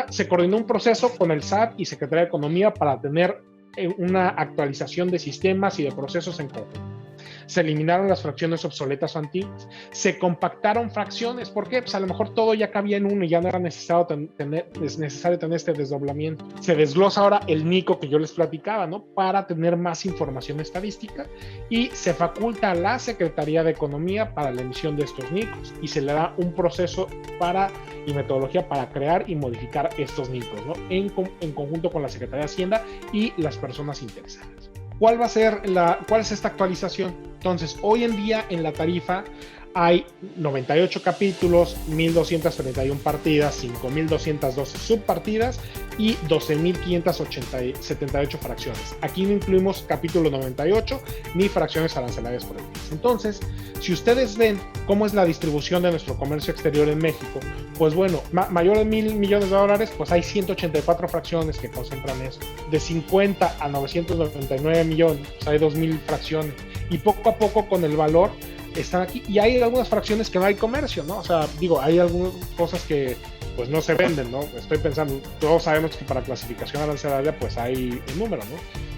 Se coordinó un proceso con el SAT y Secretaría de Economía para tener una actualización de sistemas y de procesos en conjunto. Se eliminaron las fracciones obsoletas o antiguas, se compactaron fracciones. ¿Por qué? Pues a lo mejor todo ya cabía en uno y ya no era necesario tener este desdoblamiento. Se desglosa ahora el NICO que yo les platicaba, ¿no? Para tener más información estadística, y se faculta a la Secretaría de Economía para la emisión de estos NICOs, y se le da un proceso y metodología para crear y modificar estos NICOs, ¿no? En conjunto con la Secretaría de Hacienda y las personas interesadas. ¿Cuál es esta actualización? Entonces, hoy en día en la tarifa hay 98 capítulos, 1.231 partidas, 5.212 subpartidas y 12.578 fracciones. Aquí no incluimos capítulo 98 ni fracciones arancelarias por el mes. Entonces, si ustedes ven cómo es la distribución de nuestro comercio exterior en México, pues bueno, mayor de $1,000 millones, pues hay 184 fracciones que concentran eso. De 50 a 999 millones, pues hay 2,000 fracciones. Y poco a poco con el valor están aquí, y hay algunas fracciones que no hay comercio, ¿no? O sea, hay algunas cosas que pues no se venden, ¿no? Estoy pensando, todos sabemos que para clasificación arancelaria pues hay un número, ¿no?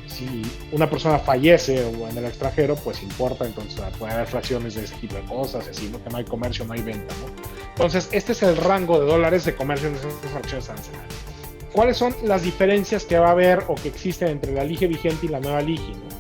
Si una persona fallece o en el extranjero, pues importa, entonces puede haber fracciones de ese tipo de cosas, así, ¿no? Que no hay comercio, no hay venta, ¿no? Entonces, este es el rango de dólares de comercio en esas fracciones arancelarias. ¿Cuáles son las diferencias que va a haber o que existen entre la LIGI vigente y la nueva LIGI, ¿no?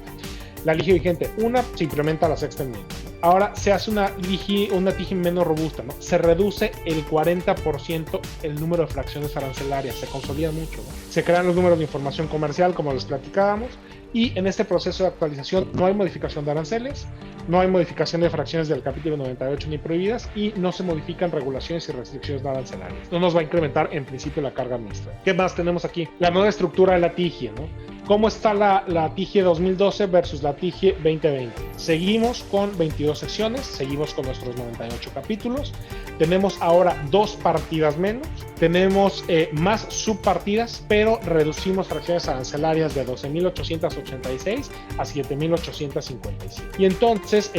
La LIGI vigente, se implementa la sexta enmienda. Ahora se hace una LIGI menos robusta, ¿no? Se reduce el 40% el número de fracciones arancelarias, se consolida mucho, ¿no? Se crean los números de información comercial, como les platicábamos, y en este proceso de actualización no hay modificación de aranceles, no hay modificación de fracciones del capítulo 98 ni prohibidas, y no se modifican regulaciones y restricciones arancelarias. No nos va a incrementar en principio la carga administrativa. ¿Qué más tenemos aquí? La nueva estructura de la TIGIE, ¿no? ¿Cómo está la TIGIE 2012 versus la TIGIE 2020? Seguimos con 22 secciones, seguimos con nuestros 98 capítulos, tenemos ahora 2 partidas menos, tenemos más subpartidas, pero reducimos fracciones arancelarias de 12.886 a 7.857. Y entonces,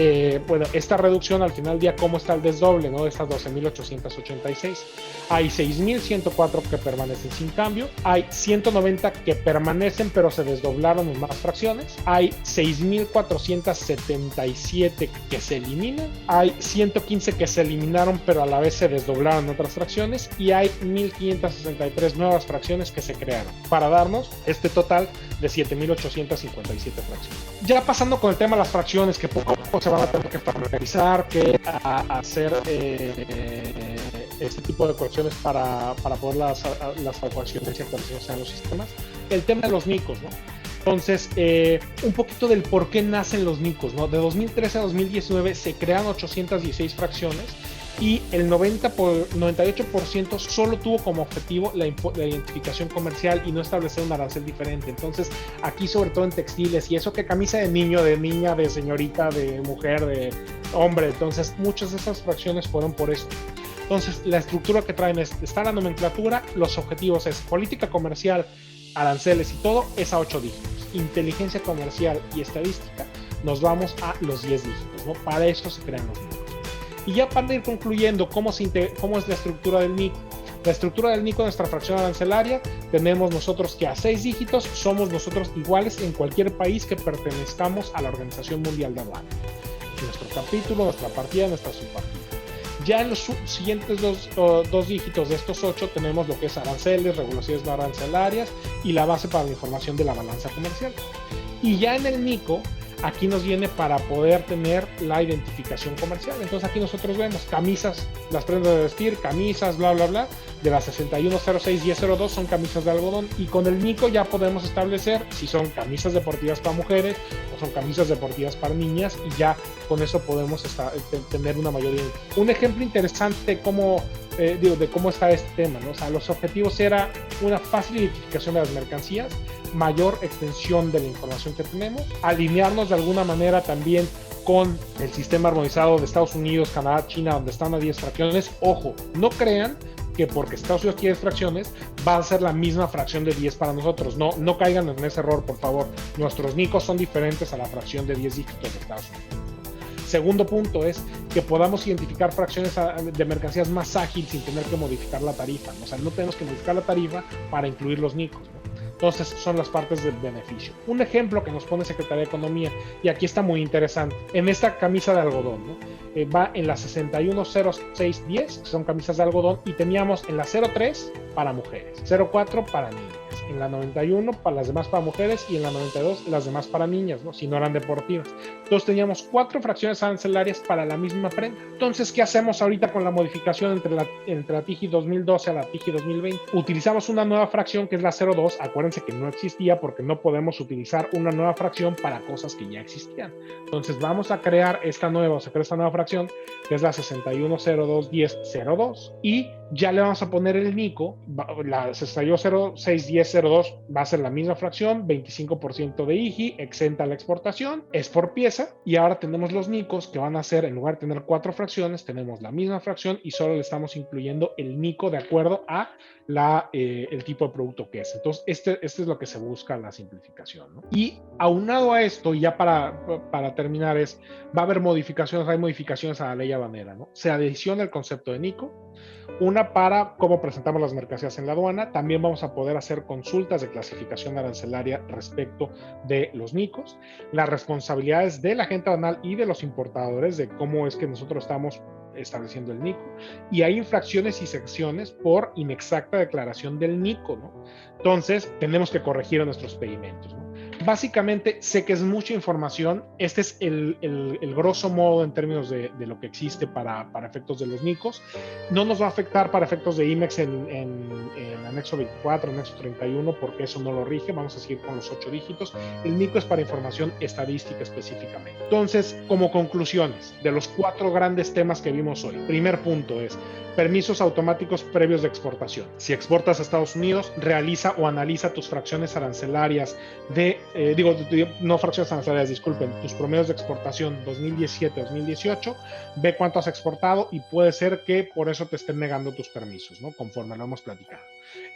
esta reducción al final del día, ¿cómo está el desdoble, ¿no? De estas 12.886? Hay 6.104 que permanecen sin cambio, hay 190 que permanecen pero se desdoblaron en más fracciones, hay 6.477 que se eliminan, hay 115 que se eliminaron pero a la vez se desdoblaron en otras fracciones, y hay 1.563 nuevas fracciones que se crearon, para darnos este total de 7.857 fracciones. Ya pasando con el tema de las fracciones, que poco a poco se van a tener que familiarizar, que hacer este tipo de correcciones para poder las ecuaciones y actualizaciones en los sistemas. El tema de los NICOs, ¿no? Entonces, un poquito del por qué nacen los NICOs, ¿no? De 2013 a 2019 se crean 816 fracciones, y el 98% solo tuvo como objetivo la identificación comercial y no establecer un arancel diferente. Entonces, aquí sobre todo en textiles, y eso que camisa de niño, de niña, de señorita, de mujer, de hombre, entonces muchas de esas fracciones fueron por esto. Entonces, la estructura que traen está la nomenclatura, los objetivos es política comercial, aranceles y todo, es a 8 dígitos. Inteligencia comercial y estadística, nos vamos a los 10 dígitos, ¿no? Para eso se crean los NICOs. Y ya para ir concluyendo, ¿cómo es la estructura del NICO? La estructura del NICO, nuestra fracción arancelaria, tenemos nosotros que a 6 dígitos somos nosotros iguales en cualquier país que pertenezcamos a la Organización Mundial de Aduanas. Nuestro capítulo, nuestra partida, nuestra subpartida. Ya en los siguientes dos dígitos de estos 8 tenemos lo que es aranceles, regulaciones no arancelarias y la base para la información de la balanza comercial. Y ya en el NICO, aquí nos viene para poder tener la identificación comercial. Entonces aquí nosotros vemos camisas, las prendas de vestir, camisas, bla, bla, bla, de las 6106-1002 son camisas de algodón, y con el NICO ya podemos establecer si son camisas deportivas para mujeres o son camisas deportivas para niñas, y ya con eso podemos tener una mayor identidad. Un ejemplo interesante de cómo está este tema, ¿no? O sea, los objetivos era una fácil identificación de las mercancías, mayor extensión de la información que tenemos, alinearnos de alguna manera también con el sistema armonizado de Estados Unidos, Canadá, China, donde están a 10 fracciones. Ojo, no crean que porque Estados Unidos quiere fracciones va a ser la misma fracción de 10 para nosotros. No caigan en ese error, por favor. Nuestros NICOs son diferentes a la fracción de 10 dígitos de Estados Unidos. Segundo punto es que podamos identificar fracciones de mercancías más ágil sin tener que modificar la tarifa. O sea, no tenemos que modificar la tarifa para incluir los NICOs, ¿no? Entonces son las partes del beneficio. Un ejemplo que nos pone Secretaría de Economía, y aquí está muy interesante, en esta camisa de algodón, ¿no? Va en la 610610, que son camisas de algodón, y teníamos en la 03 para mujeres, 04 para niñas, en la 91 para las demás para mujeres, y en la 92 las demás para niñas, ¿no? Si no eran deportivas. Entonces teníamos 4 fracciones arancelarias para la misma prenda. Entonces, ¿qué hacemos ahorita con la modificación entre la TIGI 2012 a la TIGI 2020? Utilizamos una nueva fracción que es la 02. Acuérdense que no existía porque no podemos utilizar una nueva fracción para cosas que ya existían. Entonces vamos a crear esta nueva fracción, que es la 61021002, y ya le vamos a poner el NICO. La 61061002 va a ser la misma fracción, 25% de IGI, exenta la exportación, es por pieza, y ahora tenemos los NICOs que van a ser, en lugar de tener 4 fracciones, tenemos la misma fracción y solo le estamos incluyendo el NICO de acuerdo a el tipo de producto que es. Entonces, este es lo que se busca, la simplificación, ¿no? Y aunado a esto, y ya para terminar, va a haber hay modificaciones a la ley aduanera, ¿no? Se adiciona el concepto de NICO, una para cómo presentamos las mercancías en la aduana. También vamos a poder hacer consultas de clasificación arancelaria respecto de los NICOs, las responsabilidades del agente aduanal y de los importadores de cómo es que nosotros estamos estableciendo el NICO, y hay infracciones y secciones por inexacta declaración del NICO, ¿no? Entonces tenemos que corregir a nuestros pedimentos, ¿no? Básicamente, sé que es mucha información. Este es el grosso modo en términos de lo que existe para efectos de los NICOs. No nos va a afectar para efectos de IMEX en anexo 24, anexo 31, porque eso no lo rige. Vamos a seguir con los 8 dígitos. El NICO es para información estadística específicamente. Entonces, como conclusiones de los 4 grandes temas que vimos hoy, primer punto es permisos automáticos previos de exportación. Si exportas a Estados Unidos, realiza o analiza tus fracciones arancelarias no fracciones arancelarias, disculpen, tus promedios de exportación 2017-2018, ve cuánto has exportado, y puede ser que por eso te estén negando tus permisos, ¿no? Conforme lo hemos platicado.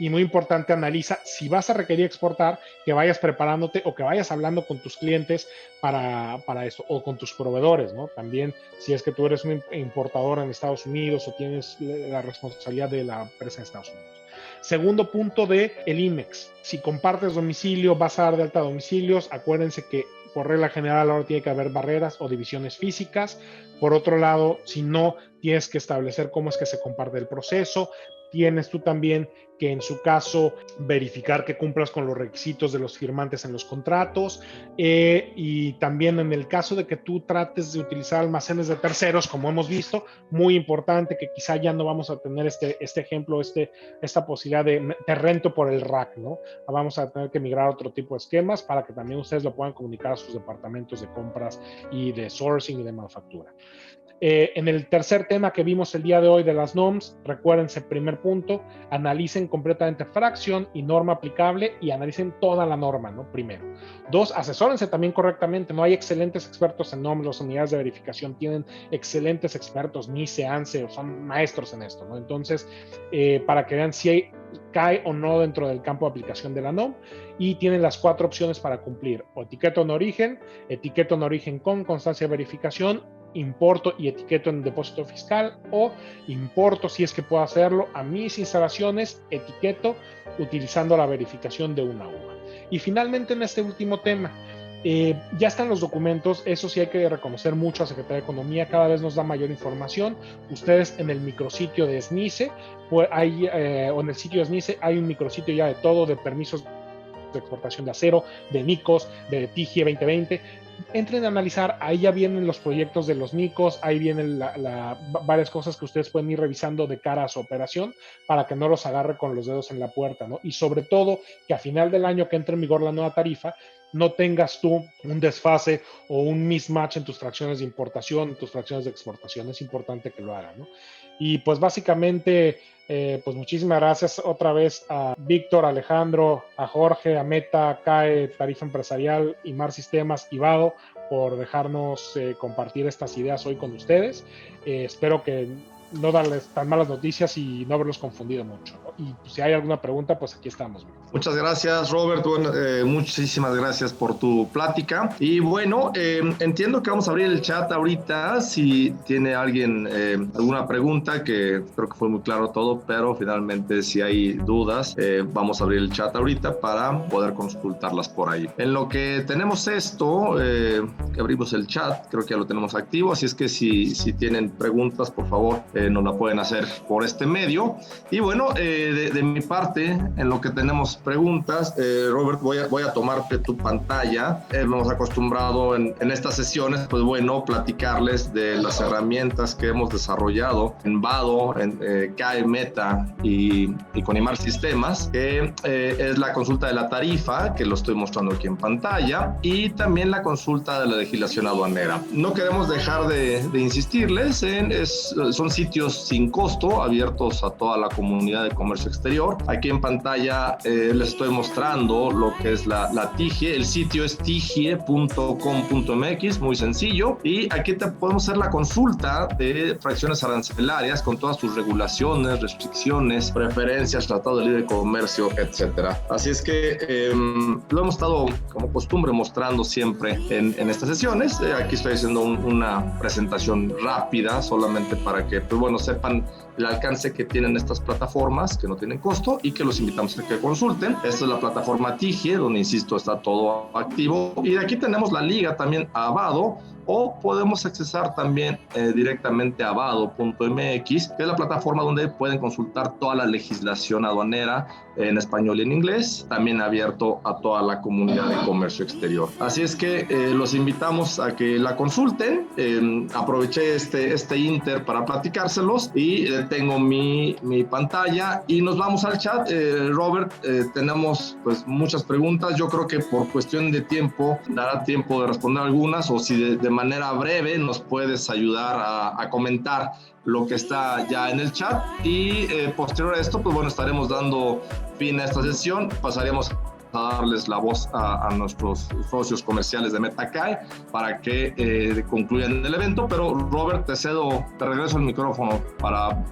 Y muy importante, analiza si vas a requerir exportar, que vayas preparándote o que vayas hablando con tus clientes para esto, o con tus proveedores, ¿no? También, si es que tú eres un importador en Estados Unidos o tienes la responsabilidad de la empresa en Estados Unidos. Segundo punto de el IMEX. Si compartes domicilio, vas a dar de alta domicilios. Acuérdense que por regla general ahora tiene que haber barreras o divisiones físicas. Por otro lado, si no, tienes que establecer cómo es que se comparte el proceso. Tienes tú también que, en su caso, verificar que cumplas con los requisitos de los firmantes en los contratos, y también en el caso de que tú trates de utilizar almacenes de terceros, como hemos visto, muy importante que quizá ya no vamos a tener este ejemplo, esta posibilidad de te rento por el rack, ¿no? Vamos a tener que migrar a otro tipo de esquemas para que también ustedes lo puedan comunicar a sus departamentos de compras y de sourcing y de manufactura. En el tercer tema que vimos el día de hoy de las NOMs, recuérdense, primer punto, analicen completamente fracción y norma aplicable, y analicen toda la norma, ¿no? Primero. 2, asesórense también correctamente, ¿no? Hay excelentes expertos en NOMs, las unidades de verificación tienen excelentes expertos, NICE, ANSE, son maestros en esto, ¿no? Entonces, para que vean si cae o no dentro del campo de aplicación de la NOM, y tienen las 4 opciones para cumplir: o etiqueta en origen con constancia de verificación, importo y etiqueto en depósito fiscal, o importo, si es que puedo hacerlo, a mis instalaciones, etiqueto utilizando la verificación de una uva. Y finalmente, en este último tema, ya están los documentos. Eso sí hay que reconocer mucho a Secretaría de Economía, cada vez nos da mayor información. Ustedes en el micrositio de SNICE, pues o en el sitio de SNICE hay un micrositio ya de todo, de permisos de exportación de acero, de NICOS, de TIGIE 2020. Entren a analizar, ahí ya vienen los proyectos de los NICOS, ahí vienen varias cosas que ustedes pueden ir revisando de cara a su operación para que no los agarre con los dedos en la puerta, ¿no? Y sobre todo, que a final del año que entre en vigor la nueva tarifa, no tengas tú un desfase o un mismatch en tus fracciones de importación, en tus fracciones de exportación. Es importante que lo hagan, ¿no? Y pues básicamente, pues muchísimas gracias otra vez a Víctor, a Alejandro, a Jorge, a Meta, CAE, Tarifa Empresarial, IMAR Sistemas y Vado por dejarnos compartir estas ideas hoy con ustedes. Espero que no darles tan malas noticias y no haberlos confundido mucho, ¿no? Y pues, si hay alguna pregunta, pues aquí estamos. Muchas gracias, Robert. Bueno, muchísimas gracias por tu plática. Y bueno, entiendo que vamos a abrir el chat ahorita. Si tiene alguien alguna pregunta, que creo que fue muy claro todo, pero finalmente si hay dudas, vamos a abrir el chat ahorita para poder consultarlas por ahí. En lo que tenemos esto, que abrimos el chat, creo que ya lo tenemos activo, así es que si tienen preguntas, por favor, nos la pueden hacer por este medio. Y bueno, de mi parte, en lo que tenemos preguntas, Robert, voy a tomarte tu pantalla. Hemos acostumbrado en estas sesiones, pues bueno, platicarles de las herramientas que hemos desarrollado en Vado, en CAE, Meta y con IMAR Sistemas, que es la consulta de la tarifa, que lo estoy mostrando aquí en pantalla, y también la consulta de la legislación aduanera. No queremos dejar de insistirles son sitios sin costo, abiertos a toda la comunidad de comercio exterior. Aquí en pantalla les estoy mostrando lo que es la TIGIE. El sitio es tigie.com.mx, muy sencillo. Y aquí te podemos hacer la consulta de fracciones arancelarias con todas tus regulaciones, restricciones, preferencias, tratado de libre comercio, etcétera. Así es que lo hemos estado como costumbre mostrando siempre en estas sesiones. Aquí estoy haciendo una presentación rápida solamente para que, pues bueno, sepan el alcance que tienen estas plataformas que no tienen costo y que los invitamos a que consulten. Esta es la plataforma TIGIE, donde, insisto, está todo activo. Y de aquí tenemos la liga también a Vado, o podemos accesar también directamente a vado.mx, que es la plataforma donde pueden consultar toda la legislación aduanera en español y en inglés, también abierto a toda la comunidad de comercio exterior. Así es que los invitamos a que la consulten. Aproveché este inter para platicárselos y tengo mi pantalla y nos vamos al chat. Robert, tenemos pues muchas preguntas. Yo creo que por cuestión de tiempo dará tiempo de responder algunas, o si de manera breve nos puedes ayudar a comentar lo que está ya en el chat, y posterior a esto, pues bueno, estaremos dando fin a esta sesión. Pasaríamos a darles la voz a nuestros socios comerciales de MetaCAE para que concluyan el evento. Pero Robert, te regreso el micrófono para,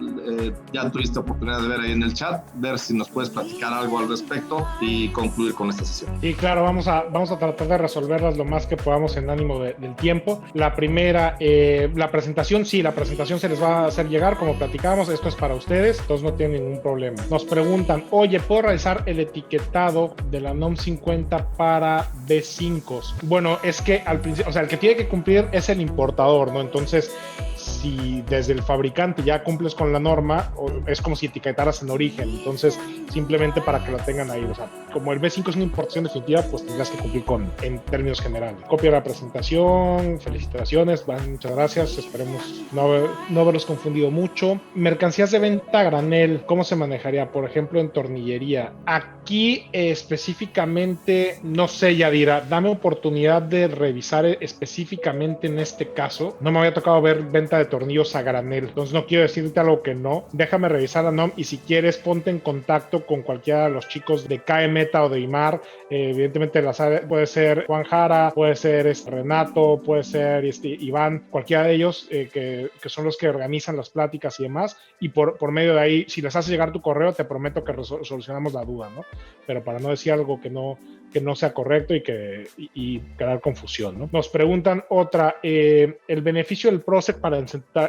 ya tuviste oportunidad de ver ahí en el chat, ver si nos puedes platicar algo al respecto y concluir con esta sesión. Y claro, vamos a tratar de resolverlas lo más que podamos en ánimo del tiempo. La primera, la presentación se les va a hacer llegar, como platicábamos. Esto es para ustedes, entonces no tienen ningún problema. Nos preguntan, oye, ¿puedo realizar el etiquetado de la NOM 50 para B5s? Bueno, es que al principio, o sea, el que tiene que cumplir es el importador, ¿no? Entonces, si desde el fabricante ya cumples con la norma, es como si etiquetaras en origen. Entonces, simplemente para que lo tengan ahí, o sea, como el B5 es una importación definitiva, pues tendrás que cumplir en términos generales. Copia de la presentación, felicitaciones, muchas gracias, esperemos no haberlos confundido mucho. Mercancías de venta a granel, ¿cómo se manejaría? Por ejemplo, en tornillería. Aquí específicamente, no sé, Yadira, dame oportunidad de revisar específicamente en este caso. No me había tocado ver venta de tornillos a granel, entonces no quiero decirte algo que no. Déjame revisar la NOM, y si quieres ponte en contacto con cualquiera de los chicos de CAE, Meta o de IMAR. Evidentemente puede ser Juan Jara, puede ser Renato, puede ser Iván, cualquiera de ellos que son los que organizan las pláticas y demás, y por medio de ahí, si les haces llegar tu correo, te prometo que solucionamos la duda, ¿no? Pero para no decir algo algo que no sea correcto y crear confusión, ¿no? Nos preguntan otra, ¿el beneficio del PROSEC para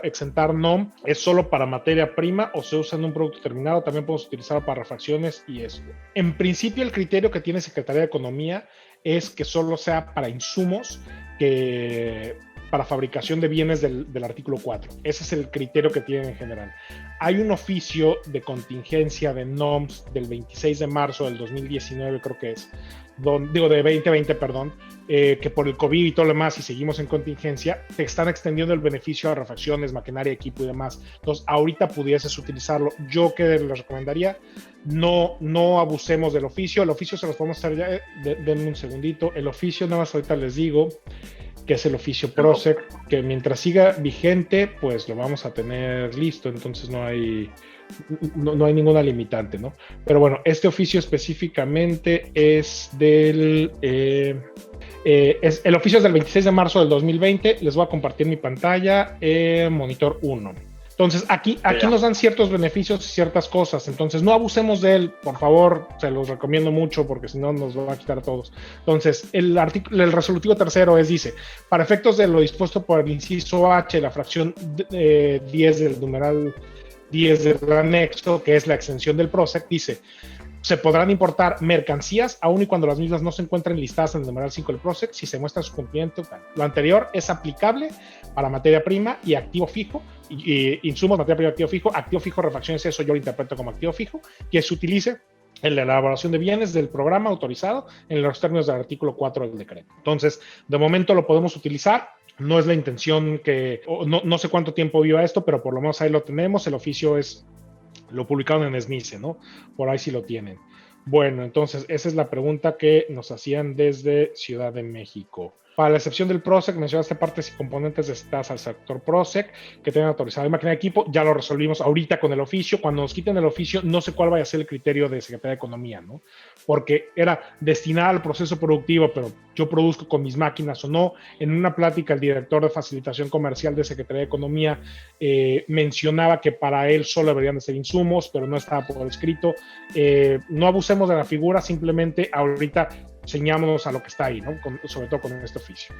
exentar NOM es solo para materia prima o se usa en un producto terminado? También podemos utilizarlo para refracciones y eso. En principio, el criterio que tiene Secretaría de Economía es que solo sea para insumos para fabricación de bienes del artículo 4. Ese es el criterio que tienen en general. Hay un oficio de contingencia de NOMS del 26 de marzo del 2019, creo que es, de 2020, perdón, que por el COVID y todo lo demás, y seguimos en contingencia, te están extendiendo el beneficio a refacciones, maquinaria, equipo y demás. Entonces, ahorita pudieses utilizarlo. Yo que les recomendaría, no abusemos del oficio. El oficio se los podemos hacer ya, denme un segundito. El oficio, nada más ahorita les digo, que es el oficio PROSEC, que mientras siga vigente, pues lo vamos a tener listo, entonces no hay ninguna limitante, ¿no? Pero bueno, este oficio específicamente es el oficio es del 26 de marzo del 2020, les voy a compartir mi pantalla, monitor 1. Entonces, aquí nos dan ciertos beneficios y ciertas cosas. Entonces, no abusemos de él, por favor, se los recomiendo mucho porque si no nos va a quitar a todos. Entonces, el resolutivo tercero dice, para efectos de lo dispuesto por el inciso H, la fracción 10 del numeral 10 del anexo, que es la extensión del PROSEC, dice, se podrán importar mercancías aun y cuando las mismas no se encuentren listadas en el numeral 5 del PROSEC si se muestra su cumplimiento. Lo anterior es aplicable para materia prima y activo fijo, y insumos, materia prima, activo fijo, refacciones, eso yo lo interpreto como activo fijo, que se utilice en la elaboración de bienes del programa autorizado en los términos del artículo 4 del decreto. Entonces, de momento lo podemos utilizar. No es la intención no sé cuánto tiempo viva esto, pero por lo menos ahí lo tenemos. El oficio lo publicaron en SNICE, ¿no? Por ahí sí lo tienen. Bueno, entonces esa es la pregunta que nos hacían desde Ciudad de México. Para la excepción del PROSEC, mencionaste partes y componentes destinadas al sector PROSEC que tengan autorizado de máquina de equipo. Ya lo resolvimos ahorita con el oficio. Cuando nos quiten el oficio, no sé cuál vaya a ser el criterio de Secretaría de Economía, ¿no? Porque era destinada al proceso productivo, pero yo produzco con mis máquinas o no. En una plática, el director de facilitación comercial de Secretaría de Economía mencionaba que para él solo deberían de ser insumos, pero no estaba por escrito. No abusemos de la figura, simplemente ahorita ceñámonos a lo que está ahí, ¿no? Sobre todo con este oficio.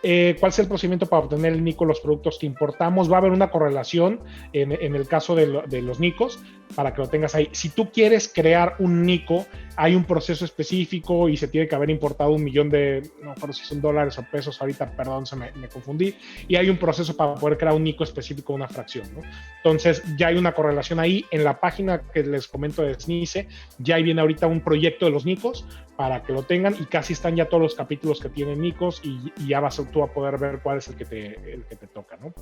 ¿Cuál es el procedimiento para obtener el NICO, los productos que importamos? Va a haber una correlación en el caso de los NICOs, para que lo tengas ahí. Si tú quieres crear un NICO, hay un proceso específico y se tiene que haber importado 1 millón no recuerdo si son dólares o pesos, ahorita, perdón, me confundí, y hay un proceso para poder crear un NICO específico, una fracción, ¿no? Entonces, ya hay una correlación ahí. En la página que les comento de SNICE, ya ahí viene ahorita un proyecto de los NICOs para que lo tengan, y casi están ya todos los capítulos que tienen NICOs, y ya vas tú a poder ver cuál es el que te toca, ¿no?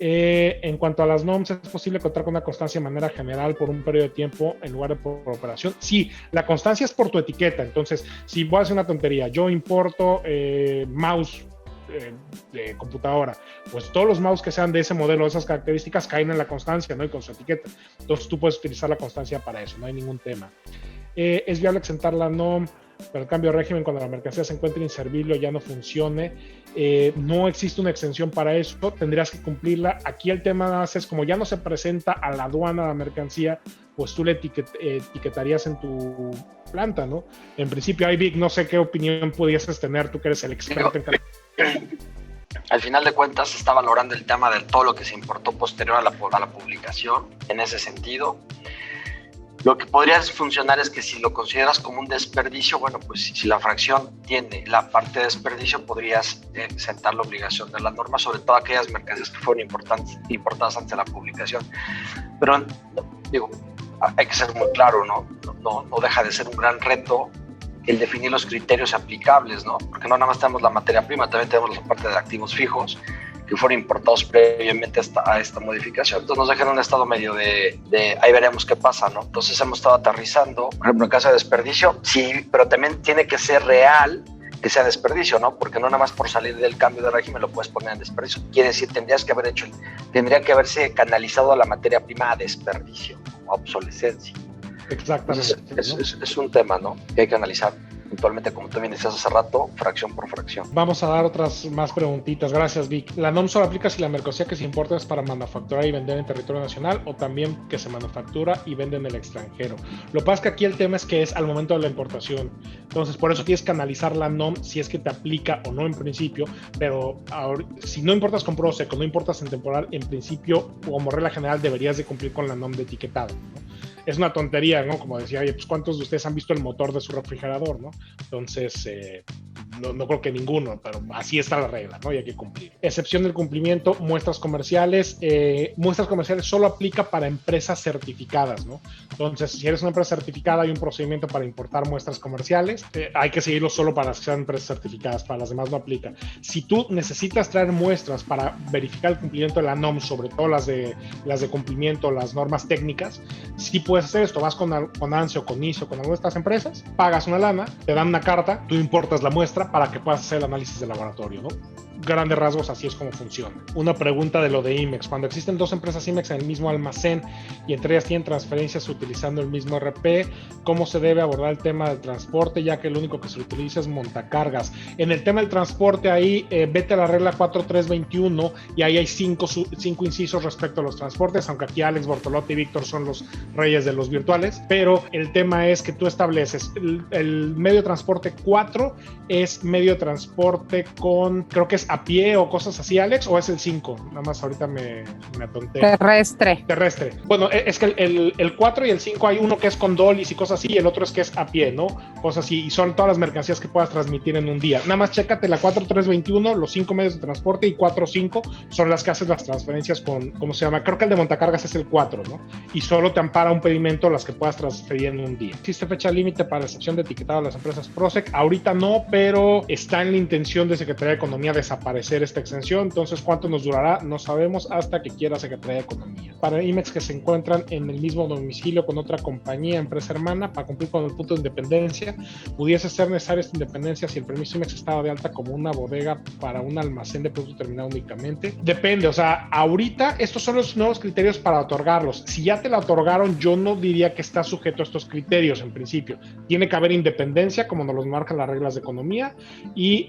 En cuanto a las NOMS, ¿es posible contar con una constancia de manera general por un periodo de tiempo en lugar de por operación? Sí, la constancia es por tu etiqueta. Entonces, si voy a hacer una tontería, yo importo mouse de computadora, pues todos los mouse que sean de ese modelo, de esas características, caen en la constancia, ¿no? Y con su etiqueta. Entonces, tú puedes utilizar la constancia para eso, no hay ningún tema. ¿Es viable exentar la NOM para el cambio de régimen cuando la mercancía se encuentre inservible o ya no funcione? No existe una exención para eso, tendrías que cumplirla. Aquí el tema es como ya no se presenta a la aduana la mercancía, pues tú le etiquetarías en tu planta, ¿no? En principio, Vic, no sé qué opinión pudieses tener, tú que eres el experto en al final de cuentas, se está valorando el tema de todo lo que se importó posterior a la publicación en ese sentido. Lo que podría funcionar es que si lo consideras como un desperdicio, bueno, pues si la fracción tiene la parte de desperdicio, podrías sentar la obligación de la norma, sobre todo aquellas mercancías que fueron importadas antes de la publicación. Pero, digo, hay que ser muy claro, ¿no? No deja de ser un gran reto el definir los criterios aplicables, ¿no? Porque no nada más tenemos la materia prima, también tenemos la parte de activos fijos que fueron importados previamente a esta modificación. Entonces nos dejan en un estado medio de ahí veremos qué pasa, ¿no? Entonces hemos estado aterrizando, por ejemplo, en caso de desperdicio, sí, pero también tiene que ser real que sea desperdicio, ¿no? Porque no nada más por salir del cambio de régimen lo puedes poner en desperdicio. Quiere decir, tendría que haberse canalizado a la materia prima a desperdicio, a obsolescencia. Exactamente. Entonces, es un tema, ¿no? Que hay que analizar. puntualmente, como tú bien decías hace rato, fracción por fracción. Vamos a dar otras más preguntitas. Gracias, Vic. ¿La NOM solo aplica si la mercancía que se importa es para manufacturar y vender en territorio nacional o también que se manufactura y vende en el extranjero? Lo que pasa es que aquí el tema es que es al momento de la importación. Entonces, por eso tienes que analizar la NOM si es que te aplica o no en principio, pero si no importas con Prosec o no importas en temporal, en principio, como regla general, deberías de cumplir con la NOM de etiquetado, ¿no? Es una tontería, ¿no? Como decía, oye, pues ¿cuántos de ustedes han visto el motor de su refrigerador, no? Entonces, no creo que ninguno, pero así está la regla, ¿no? Y hay que cumplir. Excepción del cumplimiento, muestras comerciales. Muestras comerciales solo aplica para empresas certificadas, ¿no? Entonces, si eres una empresa certificada, hay un procedimiento para importar muestras comerciales. Hay que seguirlo solo para que sean empresas certificadas, para las demás no aplica. Si tú necesitas traer muestras para verificar el cumplimiento de la NOM, sobre todo las de cumplimiento, las normas técnicas, sí puedes hacer esto. Vas con ANSE o con ISO, con alguna de estas empresas, pagas una lana, te dan una carta, tú importas la muestra para que puedas hacer el análisis de laboratorio, ¿no? Grandes rasgos, así es como funciona. Una pregunta de lo de IMEX. Cuando existen dos empresas IMEX en el mismo almacén y entre ellas tienen transferencias utilizando el mismo RP, ¿cómo se debe abordar el tema del transporte? Ya que lo único que se utiliza es montacargas. En el tema del transporte, ahí vete a la regla 4321 y ahí hay cinco incisos respecto a los transportes, aunque aquí Alex Bortolotti y Víctor son los reyes de los virtuales, pero el tema es que tú estableces el medio de transporte 4 es medio de transporte con, creo que es a pie o cosas así, Alex, o es el 5, nada más ahorita me atonté. Terrestre. Bueno, es que el 4 y el 5 hay uno que es con dolis y cosas así, y el otro es que es a pie, ¿no? Cosas así, y son todas las mercancías que puedas transmitir en un día. Nada más chécate la 4321, los 5 medios de transporte, y 45 son las que haces las transferencias con, ¿cómo se llama? Creo que el de montacargas es el 4, ¿no? Y solo te ampara un pedimento las que puedas transferir en un día. ¿Existe fecha límite para la excepción de etiquetado de las empresas Prosec? Ahorita no, pero está en la intención de Secretaría de Economía desaparecer esta exención. Entonces, ¿cuánto nos durará? No sabemos hasta que quiera Secretaría de Economía. Para IMEX que se encuentran en el mismo domicilio con otra compañía, empresa hermana, para cumplir con el punto de independencia, pudiese ser necesaria esta independencia si el permiso IMEX estaba de alta como una bodega para un almacén de producto terminado únicamente. Depende, o sea, ahorita estos son los nuevos criterios para otorgarlos. Si ya te la otorgaron, yo no diría que está sujeto a estos criterios en principio. Tiene que haber independencia, como nos los marcan las reglas de economía, y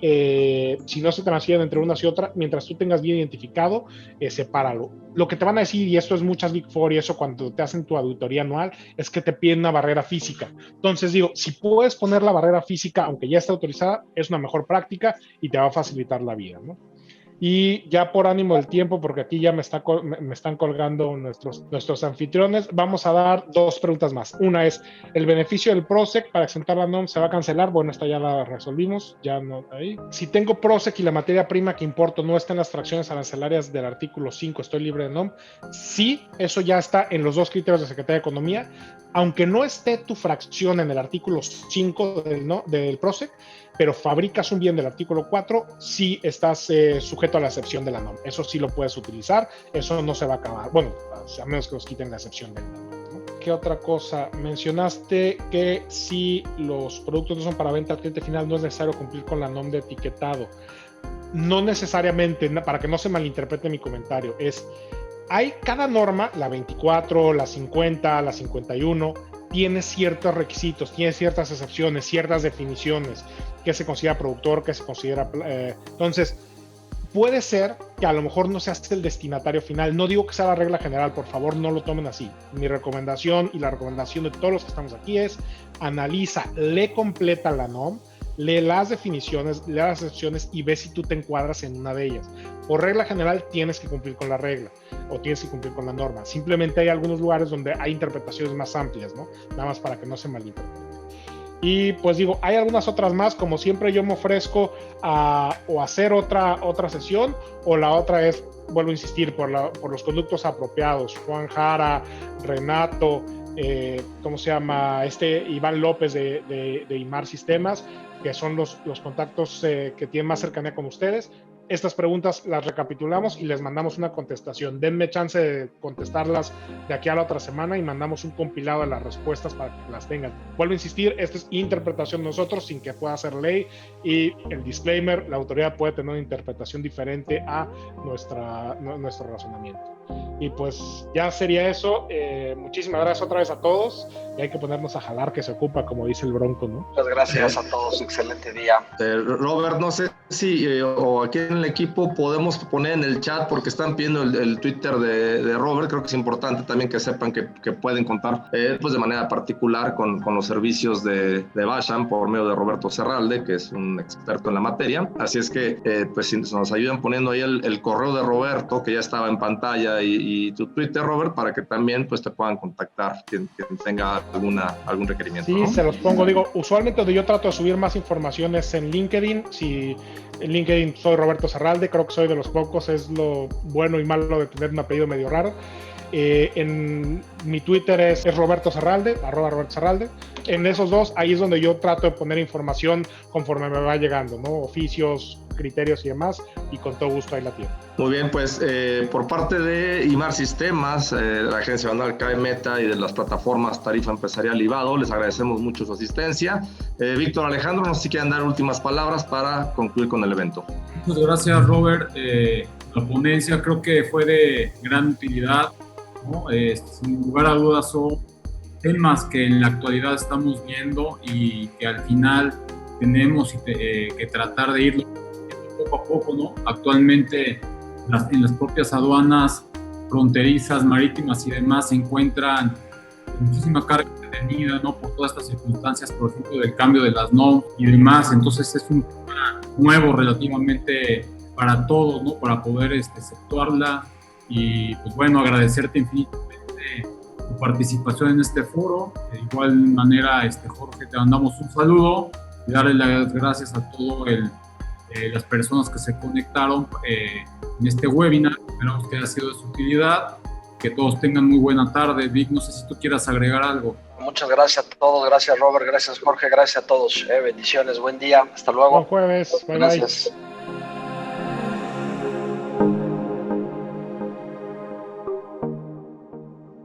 si no se transfieren entre unas y otras, mientras tú tengas bien identificado, sepáralo. Lo que te van a decir, y esto es muchas Big Four y eso cuando te hacen tu auditoría anual, es que te piden una barrera física. Entonces digo, si puedes poner la barrera física, aunque ya esté autorizada, es una mejor práctica y te va a facilitar la vida, ¿no? Y ya por ánimo del tiempo, porque aquí ya me están colgando nuestros anfitriones, vamos a dar dos preguntas más. Una es, ¿el beneficio del Prosec para exentar la NOM se va a cancelar? Bueno, esta ya la resolvimos, ya no ahí. Si tengo Prosec y la materia prima que importo no está en las fracciones arancelarias del artículo 5, ¿estoy libre de NOM? Sí, eso ya está en los dos criterios de Secretaría de Economía. Aunque no esté tu fracción en el artículo 5 del Prosec, pero fabricas un bien del artículo 4, sí estás sujeto a la excepción de la NOM. Eso sí lo puedes utilizar, eso no se va a acabar. Bueno, a menos que nos quiten la excepción de la NOM, ¿no? ¿Qué otra cosa? Mencionaste que si los productos no son para venta al cliente final, no es necesario cumplir con la NOM de etiquetado. No necesariamente, para que no se malinterprete mi comentario, hay cada norma, la 24, la 50, la 51, tiene ciertos requisitos, tiene ciertas excepciones, ciertas definiciones, qué se considera productor, qué se considera... entonces, puede ser que a lo mejor no seas el destinatario final. No digo que sea la regla general, por favor, no lo tomen así. Mi recomendación y la recomendación de todos los que estamos aquí es analiza, lee completa la NOM, lee las definiciones, lee las excepciones y ve si tú te encuadras en una de ellas. Por regla general tienes que cumplir con la regla o tienes que cumplir con la norma. Simplemente hay algunos lugares donde hay interpretaciones más amplias, ¿no? Nada más para que no se malinterprete. Y pues digo, hay algunas otras más, como siempre yo me ofrezco a o hacer otra sesión, o la otra es, vuelvo a insistir, por los conductos apropiados. Juan Jara, Renato, ¿cómo se llama? Iván López de IMAR Sistemas, que son los contactos que tienen más cercanía con ustedes. Estas preguntas las recapitulamos y les mandamos una contestación. Denme chance de contestarlas de aquí a la otra semana y mandamos un compilado de las respuestas para que las tengan. Vuelvo a insistir, esta es interpretación de nosotros sin que pueda ser ley, y el disclaimer, la autoridad puede tener una interpretación diferente a nuestro razonamiento. Y pues ya sería eso. Muchísimas gracias otra vez a todos. Y hay que ponernos a jalar, que se ocupa, como dice el Bronco, ¿no? Muchas gracias a todos. Excelente día. Robert, no sé si o aquí en el equipo podemos poner en el chat, porque están pidiendo el Twitter de Robert. Creo que es importante también que sepan que pueden contar pues de manera particular con los servicios de Basham por medio de Roberto Serralde, que es un experto en la materia. Así es que pues si nos ayudan poniendo ahí el correo de Roberto, que ya estaba en pantalla, y tu Twitter, Robert, para que también pues te puedan contactar quien tenga algún requerimiento. Sí, ¿no? se los pongo. Digo, usualmente donde yo trato de subir más información es en LinkedIn. Si en LinkedIn soy Roberto Serralde, creo que soy de los pocos, es lo bueno y malo de tener un apellido medio raro. En mi Twitter es Roberto Serralde, @Roberto Serralde. En esos dos, ahí es donde yo trato de poner información conforme me va llegando, ¿no? Oficios, criterios y demás, y con todo gusto ahí la tiene. Muy bien, pues por parte de IMAR Sistemas, de la agencia banal CAE Meta y de las plataformas Tarifa Empresarial y Vado, les agradecemos mucho su asistencia. Víctor, Alejandro, no sé si quieren dar últimas palabras para concluir con el evento. Muchas gracias, Robert. La ponencia creo que fue de gran utilidad, ¿no? Sin lugar a dudas son temas que en la actualidad estamos viendo y que al final tenemos que tratar de irlo poco a poco, ¿no? Actualmente en las propias aduanas fronterizas, marítimas y demás se encuentran muchísima carga detenida, ¿no? Por todas estas circunstancias, por ejemplo, del cambio de las NOM y demás. Entonces es un tema nuevo relativamente para todos, ¿no? Para poder efectuarla. Y pues bueno, agradecerte infinitamente tu participación en este foro. De igual manera, Jorge, te mandamos un saludo y darle las gracias a todas las personas que se conectaron en este webinar. Esperamos que haya sido de su utilidad. Que todos tengan muy buena tarde. Vic, no sé si tú quieras agregar algo. Muchas gracias a todos. Gracias, Robert. Gracias, Jorge. Gracias a todos. Bendiciones. Buen día. Hasta luego. Buen jueves. Bye, gracias. Bye.